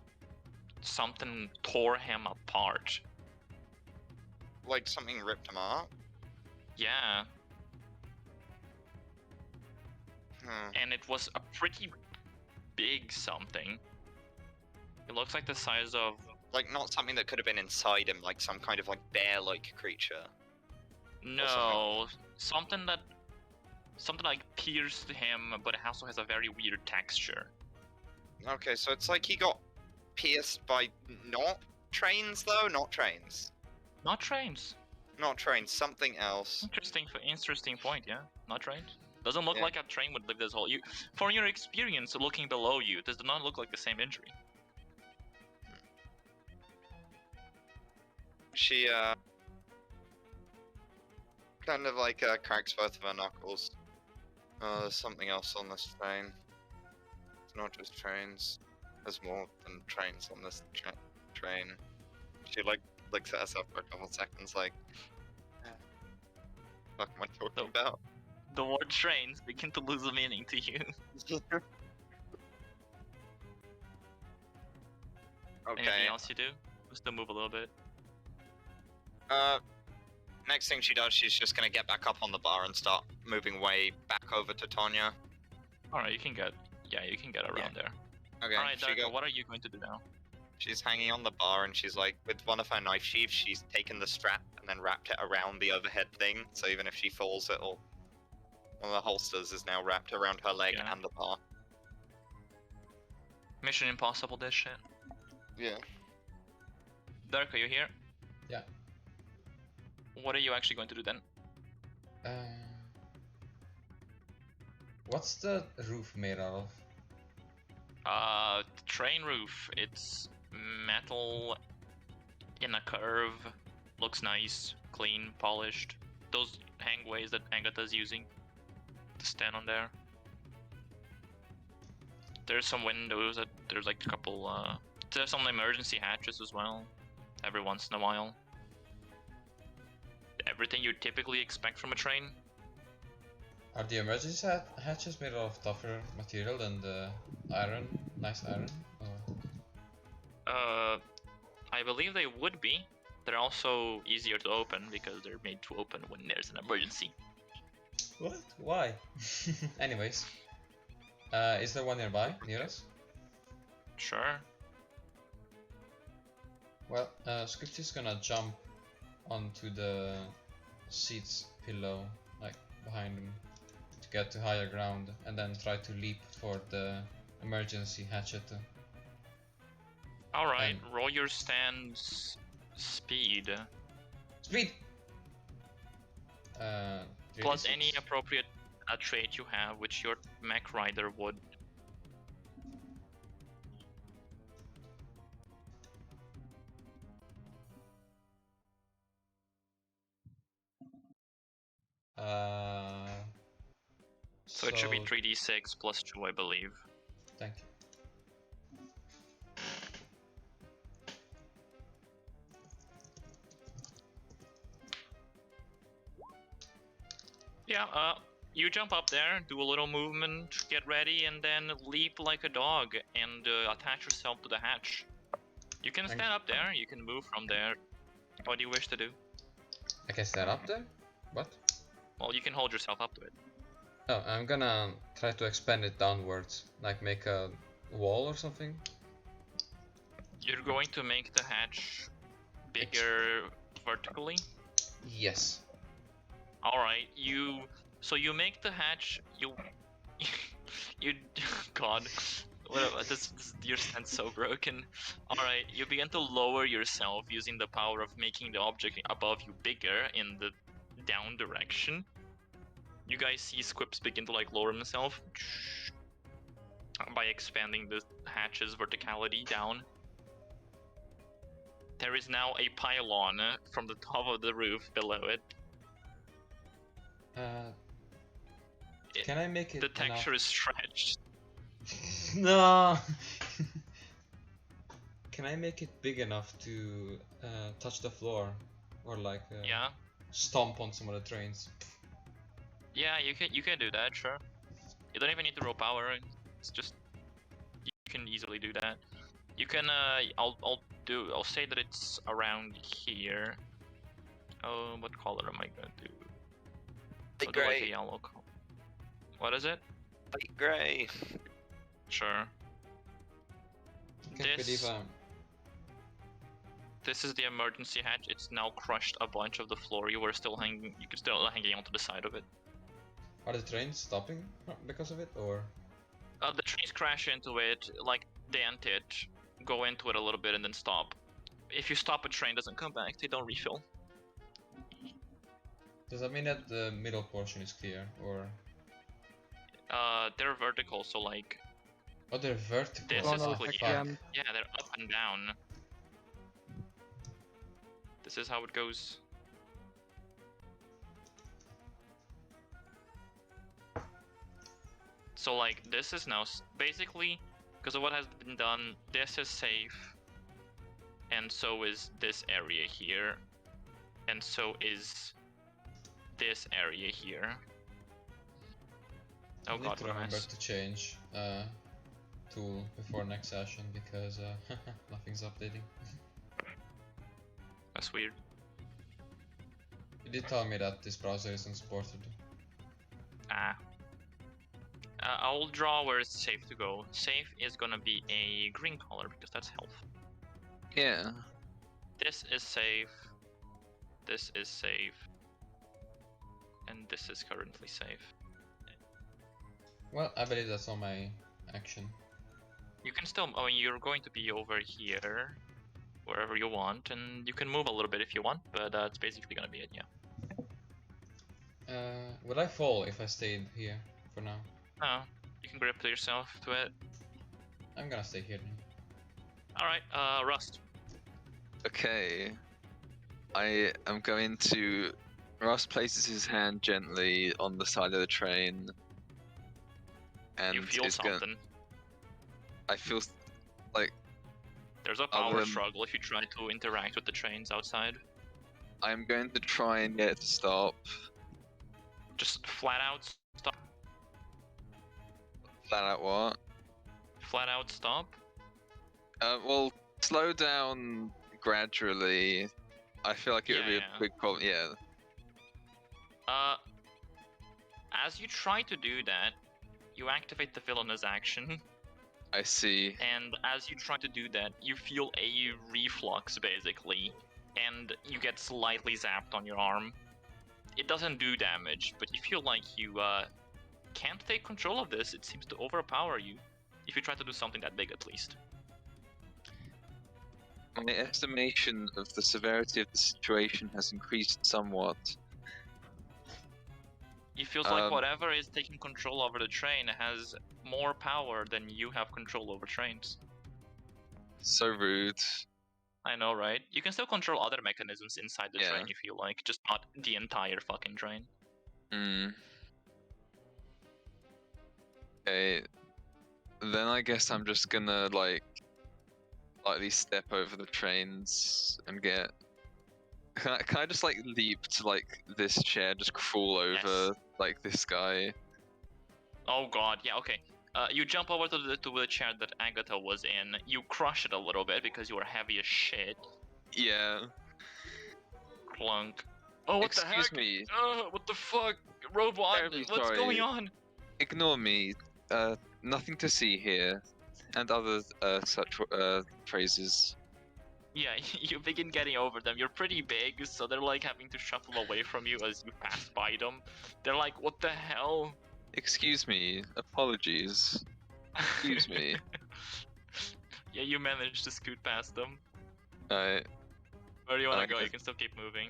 [SPEAKER 2] something tore him apart.
[SPEAKER 6] Like something ripped him up.
[SPEAKER 2] Yeah.
[SPEAKER 6] Hmm.
[SPEAKER 2] And it was a pretty big something. It looks like the size of.
[SPEAKER 6] Like not something that could have been inside him, like some kind of like bear-like creature.
[SPEAKER 2] No, something like pierced him, but it also has a very weird texture.
[SPEAKER 6] Okay, so it's like he got pierced by not trains though, not trains.
[SPEAKER 2] Not trains.
[SPEAKER 6] Not trains, something else.
[SPEAKER 2] Interesting point. Yeah, not trains. Doesn't look
[SPEAKER 6] Yeah.
[SPEAKER 2] like a train would leave this hole. You, from your experience looking below you, this does not look like the same injury.
[SPEAKER 6] She kind of like cracks both of her knuckles. There's something else on this train. It's not just trains. There's more than trains on this train. She like looks at herself for a couple seconds, like, what am I talking about?
[SPEAKER 2] The word trains begin to lose a meaning to you.
[SPEAKER 6] Okay.
[SPEAKER 2] Anything else you do? Just to move a little bit.
[SPEAKER 6] Next thing she does, she's just gonna get back up on the bar and start moving way back over to Tonya.
[SPEAKER 2] Alright, you can get around there.
[SPEAKER 6] Okay.
[SPEAKER 2] Alright,
[SPEAKER 6] she
[SPEAKER 2] Darko, what are you going to do now?
[SPEAKER 6] She's hanging on the bar and she's like, with one of her knife sheaths, she's taken the strap and then wrapped it around the overhead thing. So even if she falls, one of the holsters is now wrapped around her leg
[SPEAKER 2] Yeah.
[SPEAKER 6] and the bar.
[SPEAKER 2] Mission Impossible this shit.
[SPEAKER 6] Yeah.
[SPEAKER 2] Darko, you here?
[SPEAKER 1] Yeah.
[SPEAKER 2] What are you actually going to do then?
[SPEAKER 1] What's the roof made out of?
[SPEAKER 2] Train roof. It's metal in a curve. Looks nice, clean, polished. Those hangways that Agatha's using to stand on there. There's some windows. There's like a couple. There's some emergency hatches as well. Every once in a while. everything you typically expect from a train.
[SPEAKER 1] Are the emergency hatches made of tougher material than the iron, nice iron? Or...
[SPEAKER 2] I believe they would be. They're also easier to open because they're made to open when there's an emergency.
[SPEAKER 1] What? Why? Anyways. Is there one nearby, near us?
[SPEAKER 2] Sure.
[SPEAKER 1] Well, Scripty's gonna jump onto the seats below, like behind him, to get to higher ground, and then try to leap for the emergency hatchet.
[SPEAKER 2] Alright, roll your stand's speed.
[SPEAKER 1] Speed!
[SPEAKER 2] Plus
[SPEAKER 1] 36.
[SPEAKER 2] any appropriate trait you have, which your mech rider would. So it should be 3d6 plus 2, I believe.
[SPEAKER 1] Thank you.
[SPEAKER 2] Yeah, you jump up there, do a little movement, get ready, and then leap like a dog and attach yourself to the hatch. You can stand up there, you can move from there. What do you wish to do?
[SPEAKER 1] I can stand up there? What?
[SPEAKER 2] Well, you can hold yourself up to it.
[SPEAKER 1] Oh, I'm gonna try to expand it downwards, like make a wall or something.
[SPEAKER 2] You're going to make the hatch bigger vertically?
[SPEAKER 1] Yes.
[SPEAKER 2] Alright, so you make the hatch, you God, your stand's so broken. Alright, you begin to lower yourself using the power of making the object above you bigger in the down direction. You guys see Squips begin to like lower himself by expanding the hatch's verticality down. There is now a pylon from the top of the roof below it.
[SPEAKER 1] Can I make it
[SPEAKER 2] The texture is stretched.
[SPEAKER 1] No! Can I make it big enough to touch the floor? Or like
[SPEAKER 2] Yeah.
[SPEAKER 1] stomp on some of the trains?
[SPEAKER 2] Yeah, you can do that, sure. You don't even need to roll power. It's just you can easily do that. You can I'll say that it's around here. Oh, what color am I gonna do?
[SPEAKER 6] Light
[SPEAKER 2] I'll do like a
[SPEAKER 6] grey.
[SPEAKER 2] yellow color. What is it?
[SPEAKER 6] Light grey.
[SPEAKER 2] Sure.
[SPEAKER 1] I can't
[SPEAKER 2] This-
[SPEAKER 1] believe
[SPEAKER 2] This is the emergency hatch. It's now crushed a bunch of the floor. You were still hanging. You could still hanging onto the side of it.
[SPEAKER 1] are the trains stopping because of it, or?
[SPEAKER 2] The trees crash into it, like dent it, go into it a little bit, and then stop. If you stop a train, it doesn't come back. They don't refill.
[SPEAKER 1] Does that mean that the middle portion is clear, or?
[SPEAKER 2] They're vertical, so like
[SPEAKER 1] Oh, they're vertical.
[SPEAKER 2] This is
[SPEAKER 1] Oh,
[SPEAKER 2] clear.
[SPEAKER 1] fuck.
[SPEAKER 2] yeah, they're up and down. This is how it goes. So like this is now basically because of what has been done. This is safe, and so is this area here, and so is this area here. Oh
[SPEAKER 1] I need
[SPEAKER 2] god,
[SPEAKER 1] to
[SPEAKER 2] what a
[SPEAKER 1] remember
[SPEAKER 2] mess.
[SPEAKER 1] to change tool before next session because nothing's updating.
[SPEAKER 2] That's weird.
[SPEAKER 1] You did tell me that this browser isn't supported.
[SPEAKER 2] Ah. I'll draw where it's safe to go. Safe is gonna be a green color because that's health.
[SPEAKER 3] Yeah.
[SPEAKER 2] This is safe. This is safe. And this is currently safe.
[SPEAKER 1] Well, I believe that's on my action.
[SPEAKER 2] You can still, I mean, you're going to be over here, wherever you want, and you can move a little bit if you want, but that's basically gonna be it, yeah.
[SPEAKER 1] Would I fall if I stayed here for now?
[SPEAKER 2] Oh, you can grip yourself to it.
[SPEAKER 1] I'm gonna stay here now.
[SPEAKER 2] Alright, Rust.
[SPEAKER 3] Okay. I am going to. Ross places his hand gently on the side of the train. And
[SPEAKER 2] You feel
[SPEAKER 3] is gonna.
[SPEAKER 2] something.
[SPEAKER 3] I feel like
[SPEAKER 2] There's a power
[SPEAKER 3] than-
[SPEAKER 2] struggle if you try to interact with the trains outside.
[SPEAKER 3] I'm going to try and get it to stop.
[SPEAKER 2] Just flat out stop.
[SPEAKER 3] Flat out what?
[SPEAKER 2] Flat out stop.
[SPEAKER 3] Well, slow down gradually. I feel like it would be
[SPEAKER 2] Yeah.
[SPEAKER 3] a big problem. Yeah.
[SPEAKER 2] As you try to do that, you activate the villainous action,
[SPEAKER 3] I see.
[SPEAKER 2] and as you try to do that, you feel a reflux basically, and you get slightly zapped on your arm. It doesn't do damage, but you feel like you can't take control of this. It seems to overpower you, if you try to do something that big at least.
[SPEAKER 3] My estimation of the severity of the situation has increased somewhat.
[SPEAKER 2] It feels like whatever is taking control over the train has more power than you have control over trains.
[SPEAKER 3] So rude.
[SPEAKER 2] I know, right? You can still control other mechanisms inside the
[SPEAKER 3] Yeah.
[SPEAKER 2] train if you like, just not the entire fucking train.
[SPEAKER 3] Hmm. Okay. Then I guess I'm just gonna like lightly step over the trains and get. Can I just like leap to like this chair, just crawl over like this guy?
[SPEAKER 2] Oh god, yeah, okay. You jump over to the chair that Agatha was in. You crush it a little bit because you are heavy as shit.
[SPEAKER 3] Yeah.
[SPEAKER 2] Clunk. Oh, what the heck?
[SPEAKER 3] Excuse me.
[SPEAKER 2] What the fuck? Robot,
[SPEAKER 3] Terribly
[SPEAKER 2] what's
[SPEAKER 3] sorry.
[SPEAKER 2] going on?
[SPEAKER 3] Ignore me. Nothing to see here, and other such phrases.
[SPEAKER 2] Yeah, you begin getting over them. You're pretty big, so they're like having to shuffle away from you as you pass by them. They're like, what the hell?
[SPEAKER 3] Excuse me. Apologies. Excuse me.
[SPEAKER 2] Yeah, you managed to scoot past them.
[SPEAKER 3] Alright.
[SPEAKER 2] Where do you wanna
[SPEAKER 3] Okay.
[SPEAKER 2] go? You can still keep moving.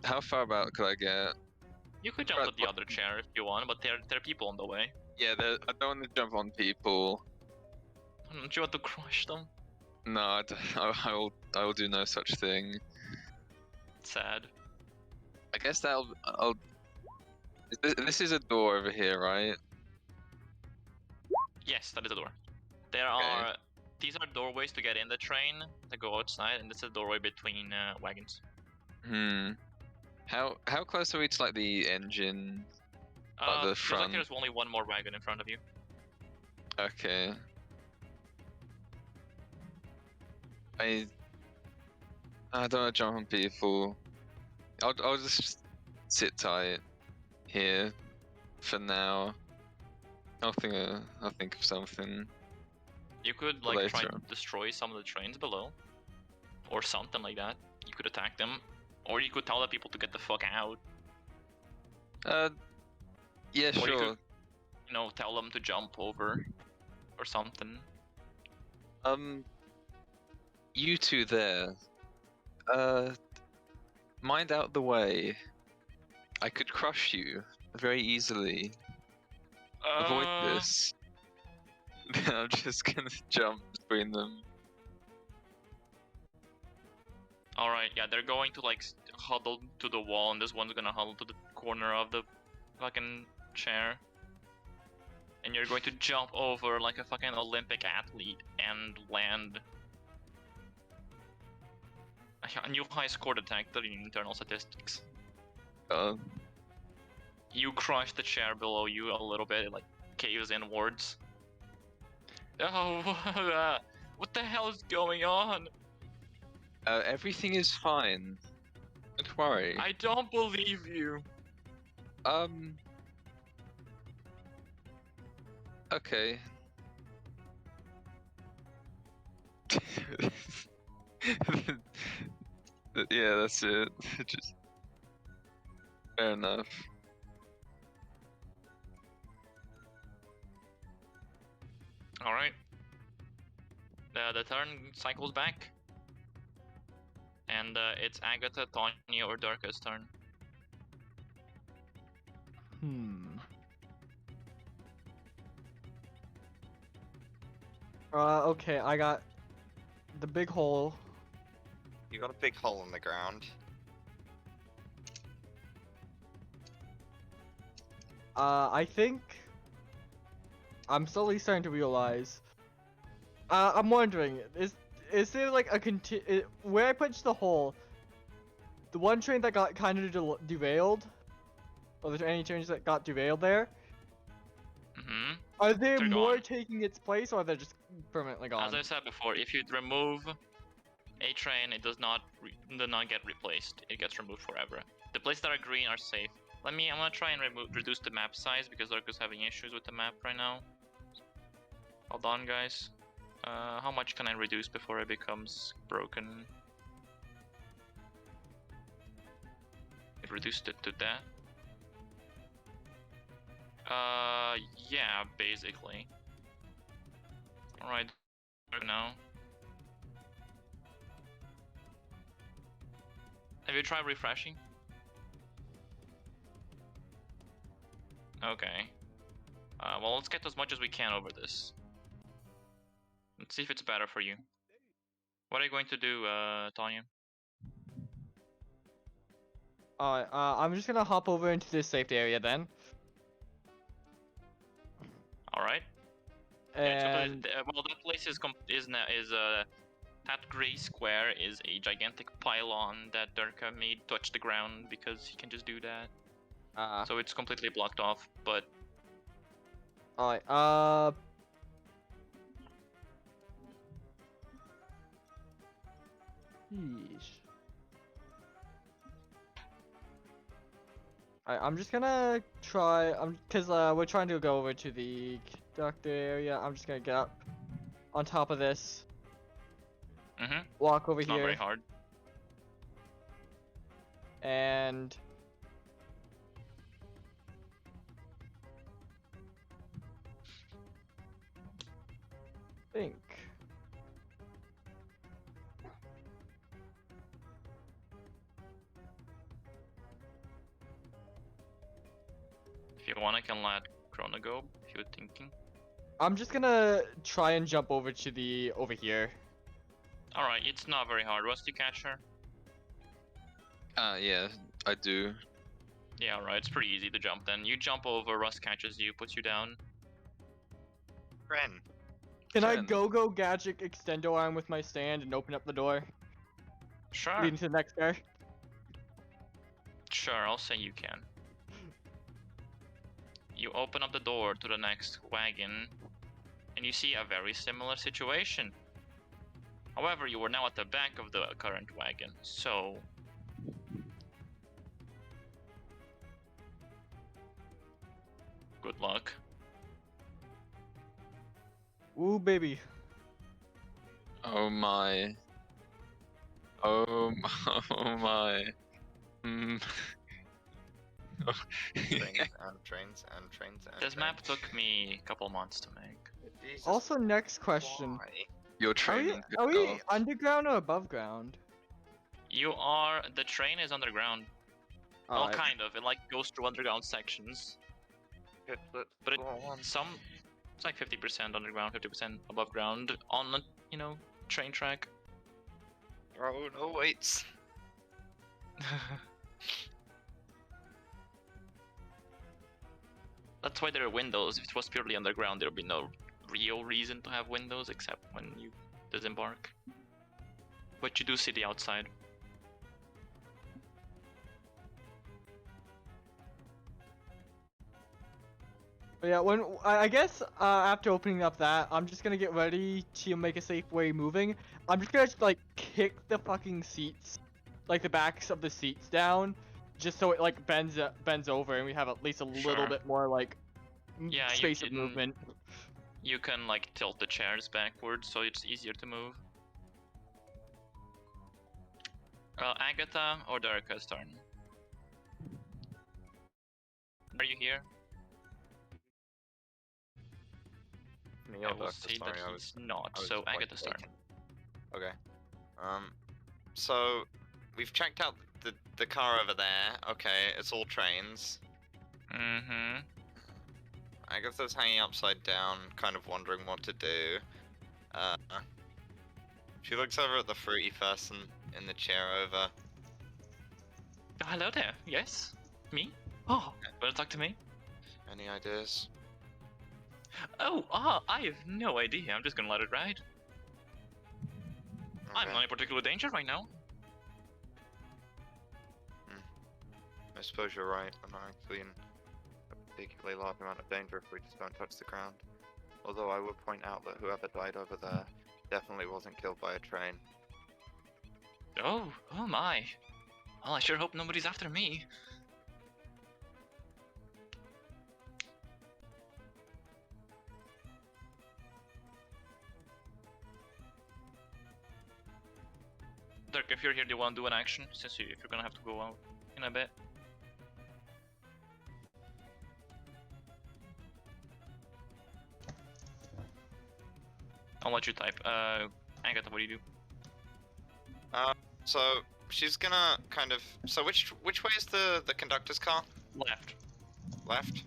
[SPEAKER 3] How far about could I get?
[SPEAKER 2] You could jump
[SPEAKER 3] Right,
[SPEAKER 2] to the other chair if you want, but there are people on the way.
[SPEAKER 3] Yeah, I don't want to jump on people.
[SPEAKER 2] Don't you want to crush them?
[SPEAKER 3] No, I will do no such thing.
[SPEAKER 2] Sad.
[SPEAKER 3] I guess I'll. This is a door over here, right?
[SPEAKER 2] Yes, that is a door. There are... These are doorways to get in the train, to go outside, and this is a doorway between wagons.
[SPEAKER 3] Hmm. How close are we to like the engine? Like the
[SPEAKER 2] Feels
[SPEAKER 3] front?
[SPEAKER 2] like there's only one more wagon in front of you.
[SPEAKER 3] Okay. I don't want to jump on people. I'll just sit tight here for now. I'll think of something.
[SPEAKER 2] You could like try
[SPEAKER 3] Later.
[SPEAKER 2] to destroy some of the trains below, or something like that. You could attack them, or you could tell the people to get the fuck out.
[SPEAKER 3] Yeah,
[SPEAKER 2] Or you
[SPEAKER 3] sure.
[SPEAKER 2] could, you know, tell them to jump over, or something.
[SPEAKER 3] You two there. Mind out the way. I could crush you very easily. Avoid this. Then I'm just gonna jump between them.
[SPEAKER 2] Alright, yeah, they're going to like huddle to the wall, and this one's gonna huddle to the corner of the fucking chair. And you're going to jump over like a fucking Olympic athlete and land. A new high score detected in internal statistics. You crush the chair below you a little bit, it like caves inwards. Oh, what the hell is going on?
[SPEAKER 3] Everything is fine. Don't worry.
[SPEAKER 2] I don't believe you.
[SPEAKER 3] Okay. Yeah, that's it. Just fair enough.
[SPEAKER 2] Alright. The turn cycles back. And it's Agatha, Tanya, or Darka's turn.
[SPEAKER 5] Okay, I got the big hole.
[SPEAKER 6] You got a big hole in the ground.
[SPEAKER 5] I think I'm slowly starting to realize. I'm wondering, is there like a where I punched the hole? the one train that got kind of derailed, or there any trains that got derailed there,
[SPEAKER 2] Mm-hmm.
[SPEAKER 5] are there
[SPEAKER 2] They're
[SPEAKER 5] more
[SPEAKER 2] gone.
[SPEAKER 5] taking its place, or are they just permanently gone?
[SPEAKER 2] As I said before, if you remove a train, it does not get replaced. It gets removed forever. The places that are green are safe. I'm gonna try and reduce the map size because Lurk is having issues with the map right now. Hold on, guys. How much can I reduce before it becomes broken? It reduced it to that. Yeah, basically. Alright, now. Have you tried refreshing? Okay. Well, let's get as much as we can over this. Let's see if it's better for you. What are you going to do, Tanya?
[SPEAKER 5] Alright, I'm just gonna hop over into this safety area then.
[SPEAKER 2] Alright.
[SPEAKER 5] And
[SPEAKER 2] Well, that place that gray square is a gigantic pylon that Durka made touch the ground because he can just do that. So it's completely blocked off, but...
[SPEAKER 5] Alright, Yeesh. Alright, I'm just gonna try, cause we're trying to go over to the conductor area. I'm just gonna get up on top of this.
[SPEAKER 2] Mm-hmm.
[SPEAKER 5] Walk over
[SPEAKER 2] It's
[SPEAKER 5] here.
[SPEAKER 2] not very hard.
[SPEAKER 5] And think.
[SPEAKER 2] If you want, I can let Chrono go, if you're thinking.
[SPEAKER 5] I'm just gonna try and jump over to over here.
[SPEAKER 2] Alright, it's not very hard. Rusty catch her?
[SPEAKER 3] Yeah, I do.
[SPEAKER 2] Yeah, alright, it's pretty easy to jump then. You jump over, Rust catches you, puts you down.
[SPEAKER 6] Ren.
[SPEAKER 5] Can I
[SPEAKER 3] Ken.
[SPEAKER 5] go gadget extendo arm with my stand and open up the door
[SPEAKER 2] Sure.
[SPEAKER 5] leading to the next car?
[SPEAKER 2] Sure, I'll say you can. You open up the door to the next wagon, and you see a very similar situation. However, you are now at the back of the current wagon, so... Good luck.
[SPEAKER 5] Ooh, baby.
[SPEAKER 3] Oh my. Oh my. Oh my. Hmm.
[SPEAKER 6] Trains and trains and trains and
[SPEAKER 2] This map
[SPEAKER 6] trains.
[SPEAKER 2] took me a couple months to make.
[SPEAKER 6] Jesus,
[SPEAKER 5] Also, next question.
[SPEAKER 6] why?
[SPEAKER 3] Your
[SPEAKER 5] Are
[SPEAKER 3] training could
[SPEAKER 5] we
[SPEAKER 3] go.
[SPEAKER 5] underground or above ground?
[SPEAKER 2] The train is underground. Well,
[SPEAKER 5] Alright.
[SPEAKER 2] kind of. It like goes through underground sections.
[SPEAKER 6] Good,
[SPEAKER 2] But it,
[SPEAKER 6] go on.
[SPEAKER 2] it's like 50% underground, 50% above ground on the, train track.
[SPEAKER 6] Oh no, wait.
[SPEAKER 2] That's why there are windows. If it was purely underground, there would be no real reason to have windows except when you disembark. But you do see the outside.
[SPEAKER 5] But yeah, I guess after opening up that, I'm just gonna get ready to make a safe way moving. I'm just gonna like kick the fucking seats, like the backs of the seats down, just so it like bends over and we have at least a little
[SPEAKER 2] Sure.
[SPEAKER 5] bit more like
[SPEAKER 2] Yeah,
[SPEAKER 5] space of movement.
[SPEAKER 2] You can like tilt the chairs backwards so it's easier to move. Agatha or Darka's turn? Are you here?
[SPEAKER 6] Me
[SPEAKER 2] I
[SPEAKER 6] or
[SPEAKER 2] will
[SPEAKER 6] Dark,
[SPEAKER 2] say
[SPEAKER 6] sorry,
[SPEAKER 2] that
[SPEAKER 6] I
[SPEAKER 2] he's
[SPEAKER 6] was
[SPEAKER 2] not,
[SPEAKER 6] I was
[SPEAKER 2] so
[SPEAKER 6] quite
[SPEAKER 2] Agatha's turn.
[SPEAKER 6] vacant. Okay. So we've checked out the car over there. Okay, it's all trains.
[SPEAKER 2] Mm-hmm.
[SPEAKER 6] Agatha's hanging upside down, kind of wondering what to do. She looks over at the fruity person in the chair over.
[SPEAKER 2] Oh, hello there. Yes? Me? Oh, wanna talk to me?
[SPEAKER 6] Any ideas?
[SPEAKER 2] Oh, I have no idea. I'm just gonna let it ride. I'm
[SPEAKER 6] Okay.
[SPEAKER 2] not in particular danger right now.
[SPEAKER 6] I suppose you're right. I'm not actually in a particularly large amount of danger if we just don't touch the ground. Although I would point out that whoever died over there definitely wasn't killed by a train.
[SPEAKER 2] Oh my. Well, I sure hope nobody's after me. Dirk, if you're here, do you want to do an action? Since if you're gonna have to go out in a bit. I'll let you type. Agatha, what do you do?
[SPEAKER 6] So she's gonna kind of. So which way is the conductor's car?
[SPEAKER 2] Left.
[SPEAKER 6] Left.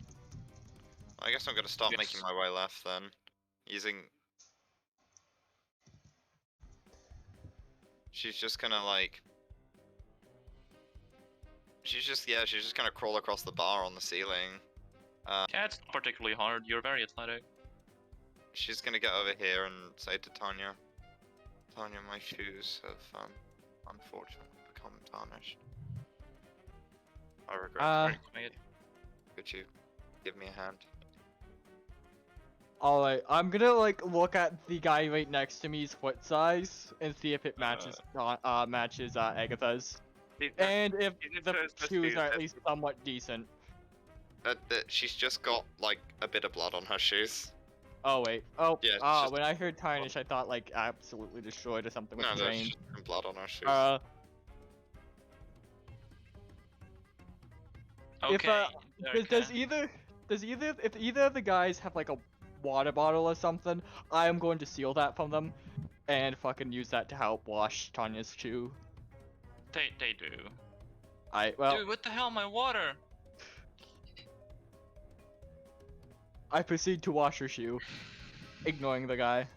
[SPEAKER 6] I guess I'm gonna start
[SPEAKER 2] Yes.
[SPEAKER 6] making my way left then, using. She's just gonna like. She's just gonna crawl across the bar on the ceiling.
[SPEAKER 2] Yeah, it's not particularly hard. You're very athletic.
[SPEAKER 6] She's gonna get over here and say to Tanya, Tanya, my shoes have unfortunately become tarnished. I regret.
[SPEAKER 2] Very quiet.
[SPEAKER 6] Could you give me a hand?
[SPEAKER 5] Alright, I'm gonna like look at the guy right next to me's foot size and see if it matches matches Agatha's. And if the shoes are at least somewhat decent.
[SPEAKER 6] She's just got like a bit of blood on her shoes.
[SPEAKER 5] Oh wait. Oh,
[SPEAKER 6] Yeah, it's just-
[SPEAKER 5] when I heard tarnish, I thought like absolutely destroyed or something with
[SPEAKER 6] No,
[SPEAKER 5] the
[SPEAKER 6] there's
[SPEAKER 5] train.
[SPEAKER 6] just some blood on her shoes.
[SPEAKER 2] Okay.
[SPEAKER 5] Does either if either of the guys have like a water bottle or something, I am going to steal that from them and fucking use that to help wash Tanya's shoe.
[SPEAKER 2] They do.
[SPEAKER 5] Well,
[SPEAKER 2] Dude, what the hell, my water?
[SPEAKER 5] I proceed to wash her shoe, ignoring the guy.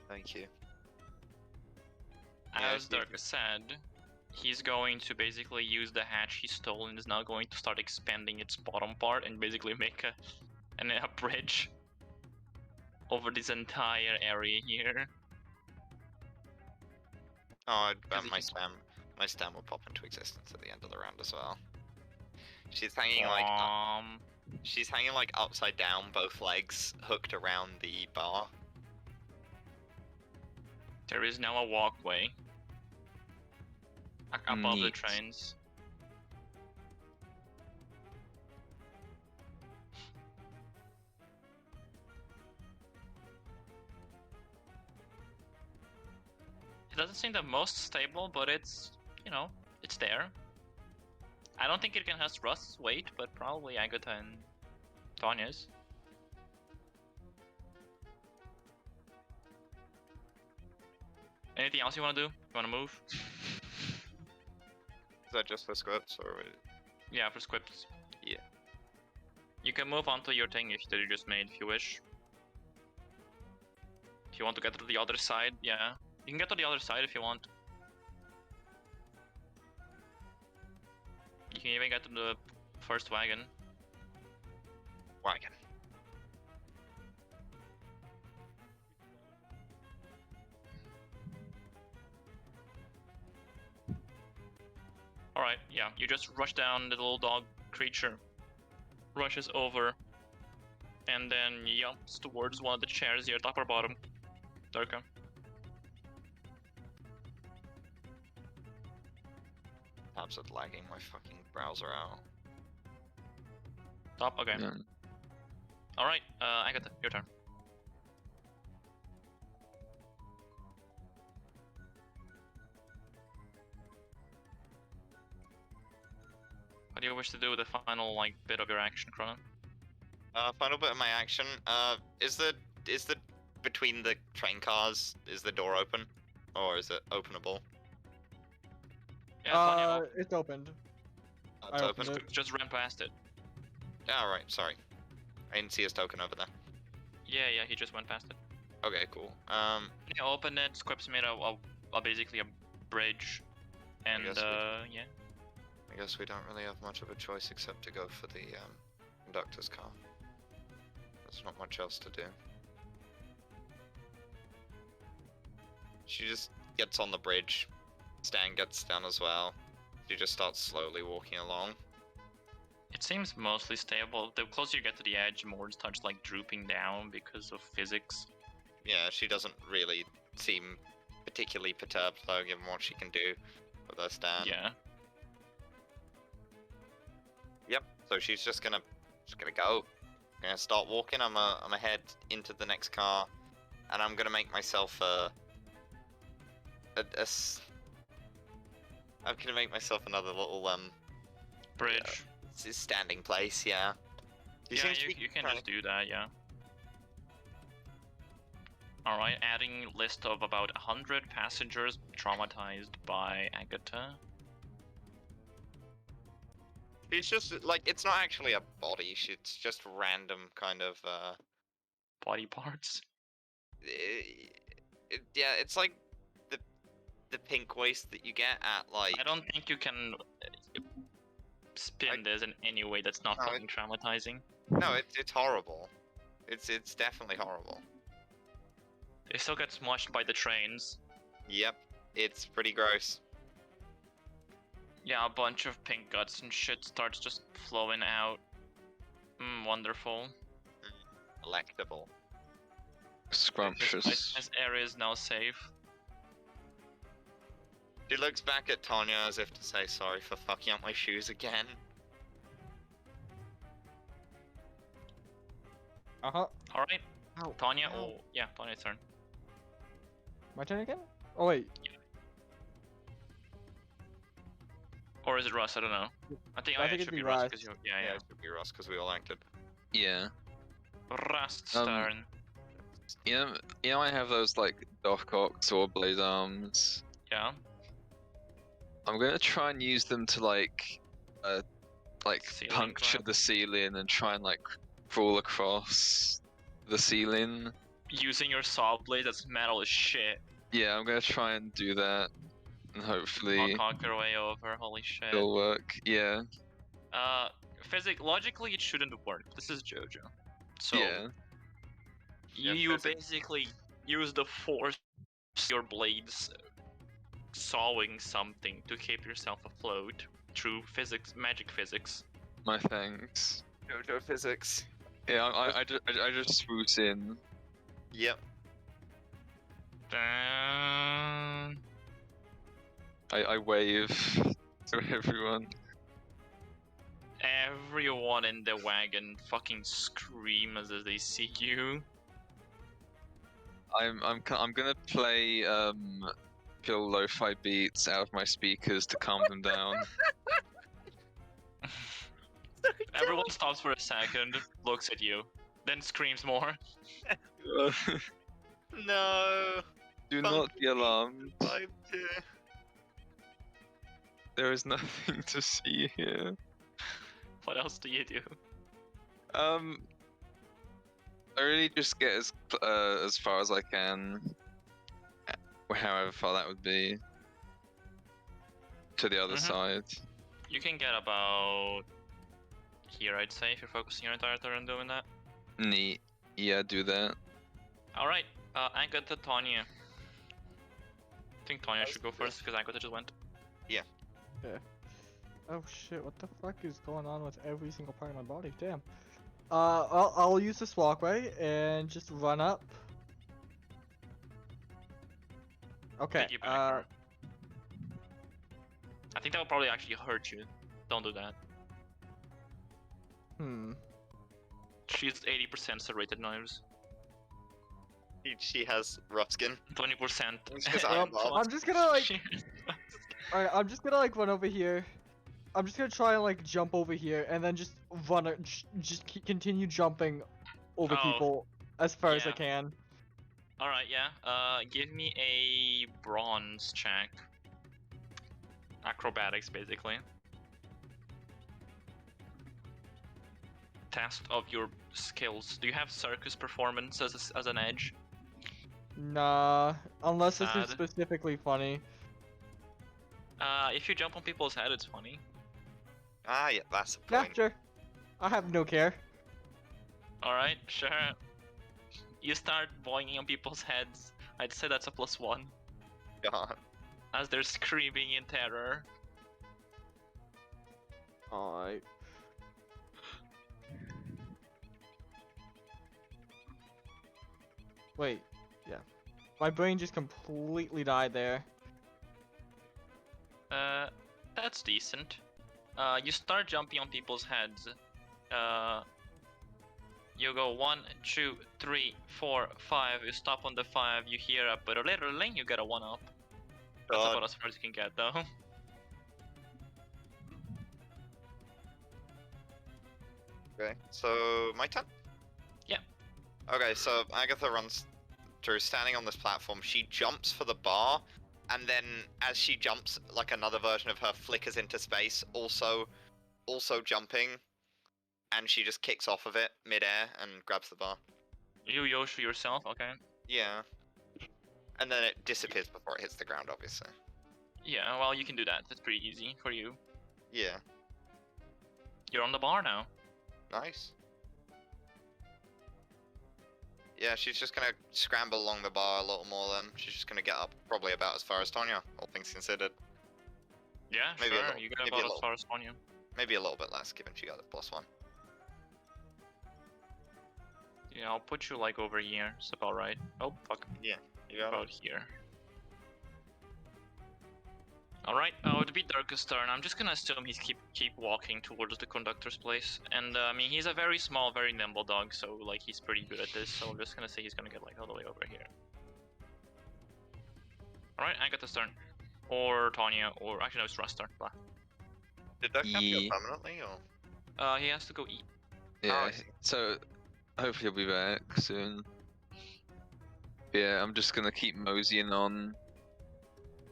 [SPEAKER 6] Thank you.
[SPEAKER 2] As
[SPEAKER 6] Yeah,
[SPEAKER 2] Dirk said, he's going to basically use the hatch he stole and is now going to start expanding its bottom part and basically make a bridge over this entire area here.
[SPEAKER 6] Oh, I bet
[SPEAKER 2] Is it
[SPEAKER 6] my
[SPEAKER 2] just-
[SPEAKER 6] stem will pop into existence at the end of the round as well. She's hanging like she's hanging like upside down, both legs hooked around the bar.
[SPEAKER 2] There is now a walkway above the
[SPEAKER 3] Neat.
[SPEAKER 2] trains. It doesn't seem the most stable, but it's, you know, it's there. I don't think it can has Rust's weight, but probably Agatha and Tanya's. Anything else you want to do? You want to move?
[SPEAKER 6] Is that just for scripts or?
[SPEAKER 2] Yeah, for scripts.
[SPEAKER 6] Yeah.
[SPEAKER 2] You can move on to your thing that you just made if you wish. If you want to get to the other side, yeah. You can get to the other side if you want. You can even get to the first wagon.
[SPEAKER 6] Wagon.
[SPEAKER 2] Alright, yeah, you just rush down, the little dog creature rushes over and then jumps towards one of the chairs here, top or bottom. Durka.
[SPEAKER 6] Tabs are lagging my fucking browser out.
[SPEAKER 2] Top, okay.
[SPEAKER 3] Yeah.
[SPEAKER 2] Alright, Agatha, your turn. What do you wish to do with the final like bit of your action, Chrono?
[SPEAKER 6] Final bit of my action. Is the between the train cars, is the door open, or is it openable?
[SPEAKER 2] Yeah, Tanya,
[SPEAKER 5] It's opened.
[SPEAKER 6] It's
[SPEAKER 5] I
[SPEAKER 6] open.
[SPEAKER 5] opened it.
[SPEAKER 2] just ran past it.
[SPEAKER 6] Yeah, right. Sorry, I didn't see his token over there.
[SPEAKER 2] Yeah, he just went past it.
[SPEAKER 6] Okay, cool.
[SPEAKER 2] Yeah, open it. Squips made basically a bridge, and
[SPEAKER 6] guess we-
[SPEAKER 2] yeah.
[SPEAKER 6] I guess we don't really have much of a choice except to go for the conductor's car. There's not much else to do. She just gets on the bridge. Stan gets down as well. She just starts slowly walking along.
[SPEAKER 2] It seems mostly stable. The closer you get to the edge, more it starts like drooping down because of physics.
[SPEAKER 6] Yeah, she doesn't really seem particularly perturbed though, given what she can do with her stand.
[SPEAKER 2] Yeah.
[SPEAKER 6] Yep. So she's just gonna go. Gonna start walking. I'm gonna head into the next car, and I'm gonna make myself I'm gonna make myself another little
[SPEAKER 2] Bridge.
[SPEAKER 6] standing place. Yeah. She
[SPEAKER 2] Yeah,
[SPEAKER 6] seems to be
[SPEAKER 2] you can
[SPEAKER 6] trying
[SPEAKER 2] just do that, yeah. Alright, adding list of about 100 passengers traumatized by Agatha.
[SPEAKER 6] It's just like it's not actually a body. It's just random kind of.
[SPEAKER 2] Body parts.
[SPEAKER 6] Yeah, it's like the pink waste that you get at like.
[SPEAKER 2] I don't think you can spin this in any way that's not
[SPEAKER 6] No,
[SPEAKER 2] fucking traumatizing.
[SPEAKER 6] No, it's horrible. It's definitely horrible.
[SPEAKER 2] They still get smushed by the trains.
[SPEAKER 6] Yep, it's pretty gross.
[SPEAKER 2] Yeah, a bunch of pink guts and shit starts just flowing out. Wonderful.
[SPEAKER 6] Electable.
[SPEAKER 3] Scrumptious.
[SPEAKER 2] This area is now safe.
[SPEAKER 6] She looks back at Tanya as if to say sorry for fucking up my shoes again.
[SPEAKER 5] Uh-huh.
[SPEAKER 2] Alright,
[SPEAKER 5] Ow.
[SPEAKER 2] Tanya.
[SPEAKER 5] Ow.
[SPEAKER 2] Oh, yeah, Tanya's turn.
[SPEAKER 5] My turn again? Oh, wait.
[SPEAKER 2] Or is it Russ? I don't know. I think,
[SPEAKER 5] I
[SPEAKER 2] it
[SPEAKER 5] think
[SPEAKER 2] should
[SPEAKER 5] it'd
[SPEAKER 2] be
[SPEAKER 5] be
[SPEAKER 2] Russ
[SPEAKER 5] Russ.
[SPEAKER 2] because you.
[SPEAKER 6] Yeah,
[SPEAKER 2] Yeah,
[SPEAKER 6] it should be Russ because we all acted.
[SPEAKER 3] Yeah.
[SPEAKER 2] Rust's
[SPEAKER 3] Um,
[SPEAKER 2] turn.
[SPEAKER 3] You know, I have those like Docox or blade arms.
[SPEAKER 2] Yeah.
[SPEAKER 3] I'm gonna try and use them to like
[SPEAKER 2] Ceiling
[SPEAKER 3] puncture
[SPEAKER 2] grab.
[SPEAKER 3] the ceiling and try and like crawl across the ceiling.
[SPEAKER 2] Using your saw blade, that's metal as shit.
[SPEAKER 3] Yeah, I'm gonna try and do that, and hopefully
[SPEAKER 2] Conk your way over. Holy shit.
[SPEAKER 3] it'll work. Yeah.
[SPEAKER 2] Logically, it shouldn't work. This is JoJo. So
[SPEAKER 3] Yeah.
[SPEAKER 2] you basically use the force of your blades sawing something to keep yourself afloat through physics, magic physics.
[SPEAKER 3] My thanks.
[SPEAKER 6] JoJo physics.
[SPEAKER 3] Yeah, I just swoop in.
[SPEAKER 6] Yep.
[SPEAKER 3] I wave to everyone.
[SPEAKER 2] Everyone in the wagon fucking scream as they see you.
[SPEAKER 3] I'm gonna play chill lo-fi beats out of my speakers to calm them down.
[SPEAKER 2] Everyone stops for a second, looks at you, then screams more.
[SPEAKER 6] No.
[SPEAKER 3] Do not be alarmed.
[SPEAKER 6] Vibe too.
[SPEAKER 3] There is nothing to see here.
[SPEAKER 2] What else do you do?
[SPEAKER 3] I really just get as far as I can, however far that would be, to the other side.
[SPEAKER 2] You can get about here, I'd say, if you're focusing your entire turn on doing that.
[SPEAKER 3] Neat. Yeah, do that.
[SPEAKER 2] Alright, Agatha, Tanya. I think Tanya should go first because Agatha just went.
[SPEAKER 5] Oh shit, what the fuck is going on with every single part of my body? Damn. I'll use this walkway and just run up. Okay,
[SPEAKER 2] Piggyback her. I think that will probably actually hurt you. Don't do that. She's 80% serrated knives.
[SPEAKER 6] She has rough skin.
[SPEAKER 2] 20%.
[SPEAKER 6] Because I'm
[SPEAKER 5] I'm just gonna like, alright, I'm just gonna like run over here. I'm just gonna try and like jump over here and then just run, continue jumping over
[SPEAKER 2] Oh,
[SPEAKER 5] people as far as I
[SPEAKER 2] yeah.
[SPEAKER 5] can.
[SPEAKER 2] Alright, yeah. Give me a bronze check. Acrobatics, basically. Test of your skills. Do you have circus performance as an edge?
[SPEAKER 5] Nah, unless this is
[SPEAKER 2] Sad.
[SPEAKER 5] specifically funny.
[SPEAKER 2] If you jump on people's head, it's funny.
[SPEAKER 6] Ah, yeah, that's the
[SPEAKER 5] Yeah,
[SPEAKER 6] point.
[SPEAKER 5] sure. I have no care.
[SPEAKER 2] Alright, sure. You start boinging on people's heads. I'd say that's a +1.
[SPEAKER 6] God.
[SPEAKER 2] As they're screaming in terror.
[SPEAKER 5] Alright. Wait, yeah. My brain just completely died there.
[SPEAKER 2] That's decent. You start jumping on people's heads. You go 1, 2, 3, 4, 5. You stop on the 5. You hear a but literally you get a 1-up. That's
[SPEAKER 6] God.
[SPEAKER 2] about as far as you can get though.
[SPEAKER 6] Okay, so my turn?
[SPEAKER 2] Yeah.
[SPEAKER 6] Okay, so Agatha runs through, standing on this platform. She jumps for the bar, and then as she jumps, like another version of her flickers into space, also jumping, and she just kicks off of it midair and grabs the bar.
[SPEAKER 2] You Yoshi yourself, okay.
[SPEAKER 6] Yeah. And then it disappears before it hits the ground, obviously.
[SPEAKER 2] Yeah, well you can do that. That's pretty easy for you.
[SPEAKER 6] Yeah.
[SPEAKER 2] You're on the bar now.
[SPEAKER 6] Nice. Yeah, she's just gonna scramble along the bar a little more then. She's just gonna get up probably about as far as Tonya, all things considered.
[SPEAKER 2] Yeah,
[SPEAKER 6] Maybe a
[SPEAKER 2] sure.
[SPEAKER 6] little-
[SPEAKER 2] You get
[SPEAKER 6] maybe a
[SPEAKER 2] about as
[SPEAKER 6] little.
[SPEAKER 2] far as Sonya.
[SPEAKER 6] Maybe a little bit less, given she got the +1.
[SPEAKER 2] Yeah, I'll put you like over here. It's about right. Oh fuck.
[SPEAKER 6] You got
[SPEAKER 2] About here. Alright, it'd be Darkus' turn. I'm just gonna assume he's keep walking towards the conductor's place. And I mean he's a very small, very nimble dog, so like he's pretty good at this, so I'm just gonna say he's gonna get like all the way over here. Alright, Agatha's turn. Or Tonya, or actually no, it's Rust's turn. Blah.
[SPEAKER 6] Did that camp
[SPEAKER 3] Ye-
[SPEAKER 6] go permanently, or?
[SPEAKER 2] He has to go eat.
[SPEAKER 3] Yeah.
[SPEAKER 6] I see.
[SPEAKER 3] So hopefully he'll be back soon. Yeah, I'm just gonna keep moseying on,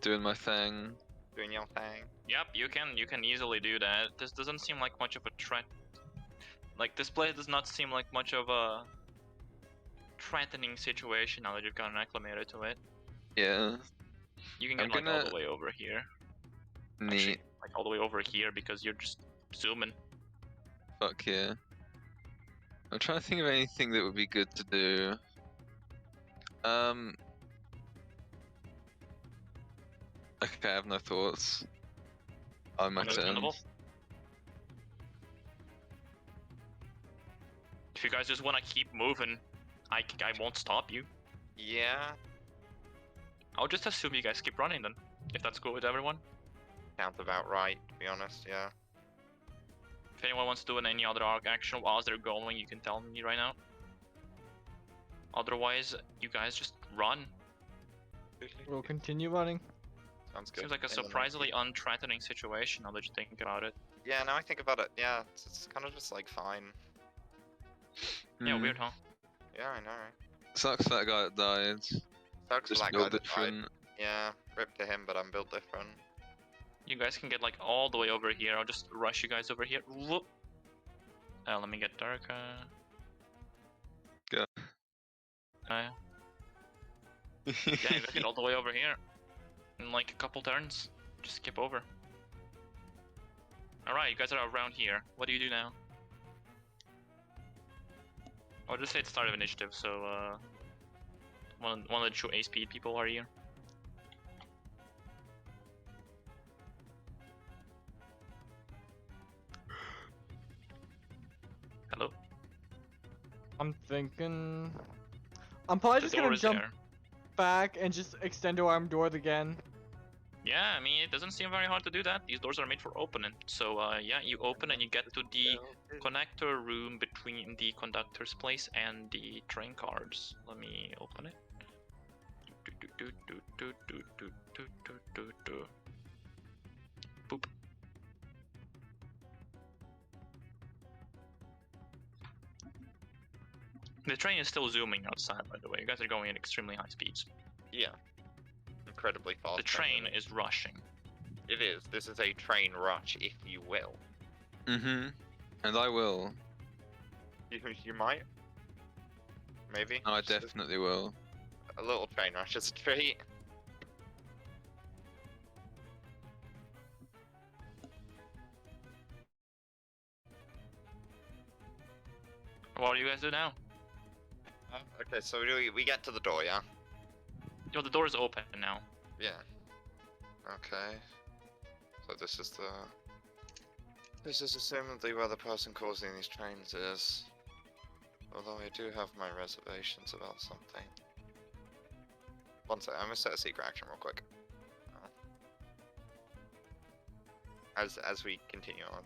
[SPEAKER 3] doing my thing.
[SPEAKER 6] Doing your thing?
[SPEAKER 2] Yep, you can easily do that. This doesn't seem like much of a threat. Like this place does not seem like much of a threatening situation now that you've gotten acclimated to it.
[SPEAKER 3] Yeah.
[SPEAKER 2] You can get
[SPEAKER 3] I'm
[SPEAKER 2] like all
[SPEAKER 3] gonna-
[SPEAKER 2] the way over here.
[SPEAKER 3] Neat.
[SPEAKER 2] Actually, like all the way over here because you're just zooming.
[SPEAKER 3] Fuck yeah. I'm trying to think of anything that would be good to do. Okay, I have no thoughts. On my turn.
[SPEAKER 2] Understandable. If you guys just want to keep moving, I won't stop you.
[SPEAKER 6] Yeah.
[SPEAKER 2] I'll just assume you guys keep running then, if that's cool with everyone.
[SPEAKER 6] Sounds about right, to be honest, yeah.
[SPEAKER 2] If anyone wants to do any other arc action while they're going, you can tell me right now. Otherwise, you guys just run.
[SPEAKER 5] We'll continue running.
[SPEAKER 6] Sounds good.
[SPEAKER 2] Seems like a
[SPEAKER 6] And then,
[SPEAKER 2] surprisingly unthreatening situation now that you think about it.
[SPEAKER 6] Yeah, now I think about it, yeah, it's kind of just like fine.
[SPEAKER 2] Yeah,
[SPEAKER 3] Hmm.
[SPEAKER 2] weird, huh?
[SPEAKER 6] Yeah, I know, right?
[SPEAKER 3] Sucks that guy that died.
[SPEAKER 6] Sucks for
[SPEAKER 3] Just
[SPEAKER 6] that guy
[SPEAKER 3] build
[SPEAKER 6] that died.
[SPEAKER 3] different.
[SPEAKER 6] Yeah, rip to him, but I'm built different.
[SPEAKER 2] You guys can get like all the way over here. I'll just rush you guys over here. Whoop. Let me get dark.
[SPEAKER 3] Go.
[SPEAKER 2] Yeah, you guys get all the way over here. In like a couple turns. Just skip over. Alright, you guys are around here. What do you do now? I'll just say it's start of initiative, so one of the true A speed people are here. Hello?
[SPEAKER 5] I'm thinking. I'm probably
[SPEAKER 2] The
[SPEAKER 5] just
[SPEAKER 2] door
[SPEAKER 5] gonna
[SPEAKER 2] is
[SPEAKER 5] jump
[SPEAKER 2] there.
[SPEAKER 5] back and just extend arm doors again.
[SPEAKER 2] Yeah, I mean, it doesn't seem very hard to do that. These doors are made for opening. So, yeah, you open and you get to the connector room between the conductor's place and the train cars. Let me open it. Boop. The train is still zooming outside, by the way. You guys are going at extremely high speeds.
[SPEAKER 6] Yeah. Incredibly fast.
[SPEAKER 2] The train is rushing.
[SPEAKER 6] It is. This is a train rush, if you will.
[SPEAKER 3] Mm-hmm. And I will.
[SPEAKER 6] You might? Maybe?
[SPEAKER 3] I
[SPEAKER 6] Just
[SPEAKER 3] definitely will.
[SPEAKER 6] a little train rush is a treat.
[SPEAKER 2] What do you guys do now?
[SPEAKER 6] Okay, so we get to the door, yeah?
[SPEAKER 2] Yo, the door is open now.
[SPEAKER 6] Yeah. Okay. So this is assumedly where the person causing these trains is. Although I do have my reservations about something. One sec, I'm gonna set a secret action real quick. As we continue on,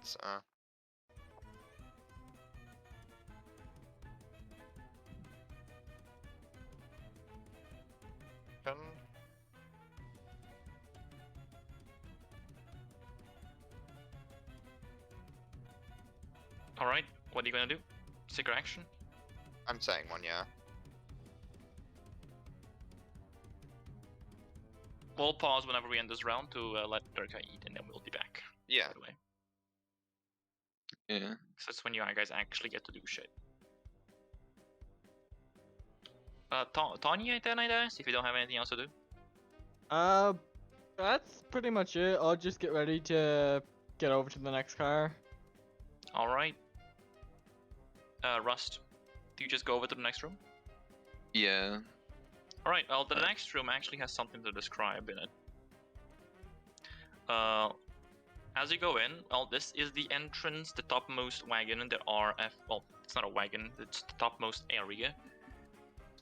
[SPEAKER 2] Alright, what are you gonna do? Secret action?
[SPEAKER 6] I'm saying one, yeah.
[SPEAKER 2] We'll pause whenever we end this round to let Durka eat, and then we'll be back.
[SPEAKER 6] Yeah.
[SPEAKER 2] By the way.
[SPEAKER 3] Yeah.
[SPEAKER 2] So that's when you guys actually get to do shit. Tanya, then I guess, if you don't have anything else to do.
[SPEAKER 5] That's pretty much it. I'll just get ready to get over to the next car.
[SPEAKER 2] Alright. Rust, do you just go over to the next room?
[SPEAKER 3] Yeah.
[SPEAKER 2] Alright, well, the next room actually has something to describe in it. As you go in, well, this is the entrance, the topmost wagon. There are, well, it's not a wagon, it's the topmost area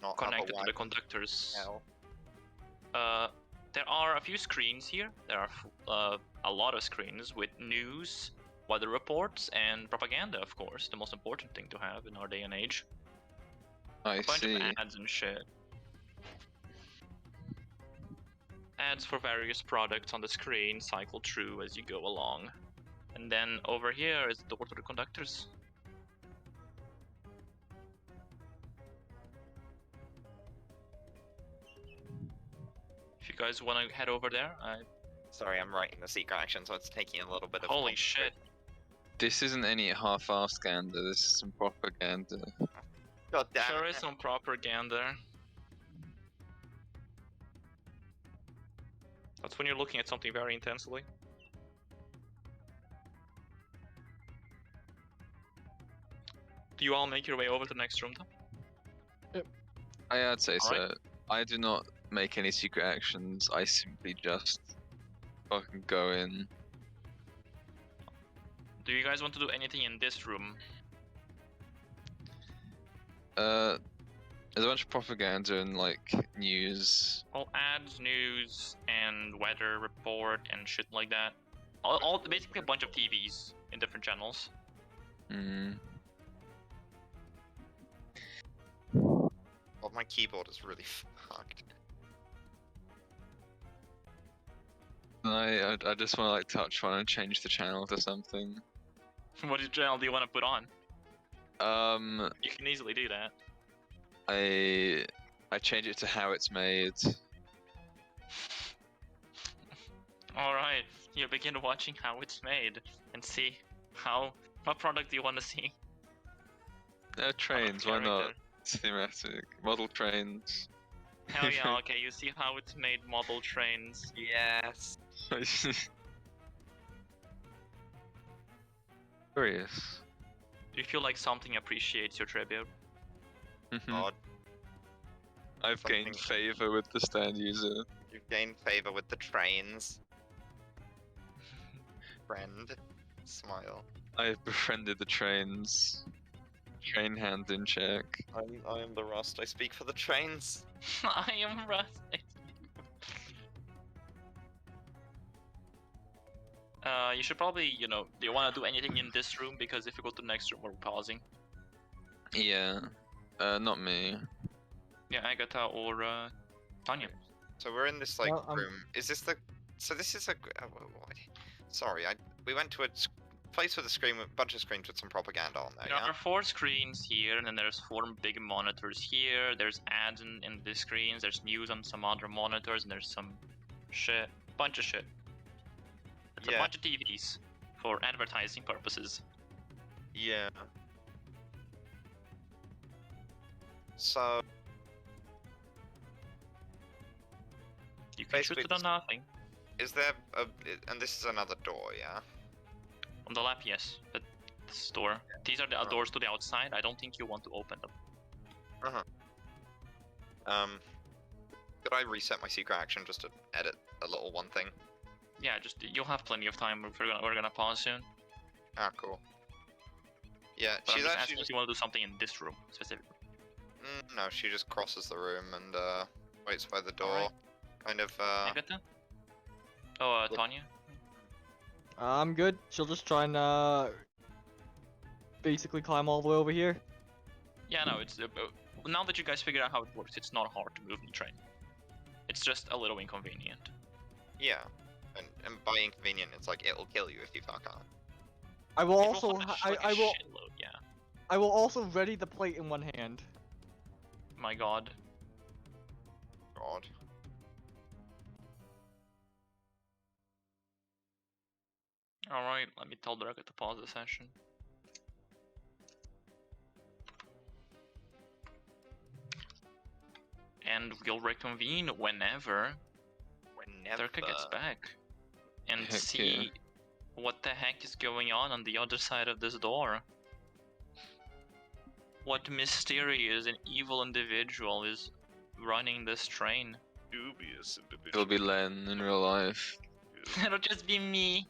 [SPEAKER 6] Not
[SPEAKER 2] connected to the
[SPEAKER 6] wagon.
[SPEAKER 2] conductors.
[SPEAKER 6] Hell.
[SPEAKER 2] There are a few screens here. There are a lot of screens with news, weather reports, and propaganda, of course, the most important thing to have in our day and age.
[SPEAKER 3] I
[SPEAKER 2] A bunch
[SPEAKER 3] see.
[SPEAKER 2] of ads and shit. Ads for various products on the screen cycle through as you go along. And then over here is the door to the conductors. If you guys want to head over there,
[SPEAKER 6] Sorry, I'm writing the secret action, so it's taking a little bit of.
[SPEAKER 2] holy shit.
[SPEAKER 3] This isn't any half-assed gander. This is some propaganda.
[SPEAKER 6] God damn
[SPEAKER 2] There
[SPEAKER 6] it.
[SPEAKER 2] is some propaganda. That's when you're looking at something very intensely. Do you all make your way over to the next room though?
[SPEAKER 3] I'd say so.
[SPEAKER 2] Alright.
[SPEAKER 3] I do not make any secret actions. I simply just fucking go in.
[SPEAKER 2] Do you guys want to do anything in this room?
[SPEAKER 3] There's a bunch of propaganda and like news.
[SPEAKER 2] Well, ads, news, and weather report and shit like that. Basically a bunch of TVs in different channels.
[SPEAKER 3] Hmm.
[SPEAKER 6] Oh, my keyboard is really fucked.
[SPEAKER 3] I just want to like touch one and change the channel to something.
[SPEAKER 2] What channel do you want to put on?
[SPEAKER 3] Um,
[SPEAKER 2] You can easily do that.
[SPEAKER 3] I change it to how it's made.
[SPEAKER 2] Alright, you begin watching how it's made and see what product do you want to see?
[SPEAKER 3] Trains, why not?
[SPEAKER 2] Character.
[SPEAKER 3] It's thematic. Model trains.
[SPEAKER 2] Hell yeah, okay, you see how it's made model trains.
[SPEAKER 6] Yes.
[SPEAKER 3] Curious.
[SPEAKER 2] Do you feel like something appreciates your tribute?
[SPEAKER 6] God,
[SPEAKER 3] I've gained
[SPEAKER 6] Something-
[SPEAKER 3] favor with the stand user.
[SPEAKER 6] you've gained favor with the trains. Friend. Smile.
[SPEAKER 3] I've befriended the trains. Train hand in check.
[SPEAKER 6] I am the Rust. I speak for the trains.
[SPEAKER 2] I am rusty. You should probably, do you want to do anything in this room? Because if you go to the next room, we're pausing.
[SPEAKER 3] Yeah. Not me.
[SPEAKER 2] Yeah, Agatha or Tanya.
[SPEAKER 6] So we're in this like
[SPEAKER 5] Well,
[SPEAKER 6] room. Is this the? So this is a. Sorry, we went to a place with a screen with a bunch of screens with some propaganda on there.
[SPEAKER 2] There
[SPEAKER 6] Yeah.
[SPEAKER 2] are 4 screens here, and then there's 4 big monitors here. There's ads in the screens. There's news on some other monitors, and there's some shit, bunch of shit. It's a
[SPEAKER 6] Yeah.
[SPEAKER 2] bunch of TVs for advertising purposes.
[SPEAKER 6] Yeah. So
[SPEAKER 2] You can shoot
[SPEAKER 6] Basically
[SPEAKER 2] it on
[SPEAKER 6] this-
[SPEAKER 2] nothing.
[SPEAKER 6] is there a? And this is another door, yeah.
[SPEAKER 2] On the left, yes, but this door. These are the
[SPEAKER 6] Oh.
[SPEAKER 2] doors to the outside. I don't think you want to open them.
[SPEAKER 6] Could I reset my secret action just to edit a little one thing?
[SPEAKER 2] Yeah, just you'll have plenty of time. We're gonna pause soon.
[SPEAKER 6] Ah, cool. Yeah,
[SPEAKER 2] But I'm
[SPEAKER 6] she's
[SPEAKER 2] just
[SPEAKER 6] actually
[SPEAKER 2] asking if
[SPEAKER 6] just.
[SPEAKER 2] you want to do something in this room specifically.
[SPEAKER 6] No, she just crosses the room and Waits by the door.
[SPEAKER 2] Alright.
[SPEAKER 6] Kind of.
[SPEAKER 2] Agatha? Oh,
[SPEAKER 6] Look-
[SPEAKER 2] Tanya?
[SPEAKER 5] I'm good. She'll just try and basically climb all the way over here.
[SPEAKER 2] Yeah, no, it's now that you guys figured out how it works, it's not hard to move the train. It's just a little inconvenient.
[SPEAKER 6] Yeah. And by inconvenient, it's like it'll kill you if you fuck up.
[SPEAKER 5] I will
[SPEAKER 2] It
[SPEAKER 5] also
[SPEAKER 2] have
[SPEAKER 5] I,
[SPEAKER 2] like a
[SPEAKER 5] I will
[SPEAKER 2] shitload, yeah.
[SPEAKER 5] I will also ready the plate in one hand.
[SPEAKER 2] My god.
[SPEAKER 6] God.
[SPEAKER 2] Alright, let me tell Draga to pause the session. And we'll reconvene whenever
[SPEAKER 6] Whenever.
[SPEAKER 2] Durka gets back. And
[SPEAKER 3] Heck
[SPEAKER 2] see what the heck is going on the other side of this door. What mysterious and evil individual is running this train?
[SPEAKER 6] Dubious individual.
[SPEAKER 3] It'll be Len in real life.
[SPEAKER 2] It'll just be me.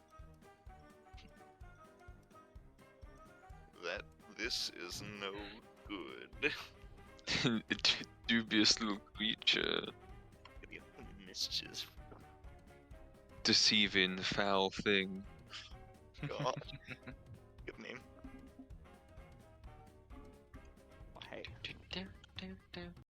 [SPEAKER 6] That this is no good.
[SPEAKER 3] Dubious little creature.
[SPEAKER 6] Mischief.
[SPEAKER 3] Deceiving, foul thing.
[SPEAKER 6] God. Good name.
[SPEAKER 5] Hey.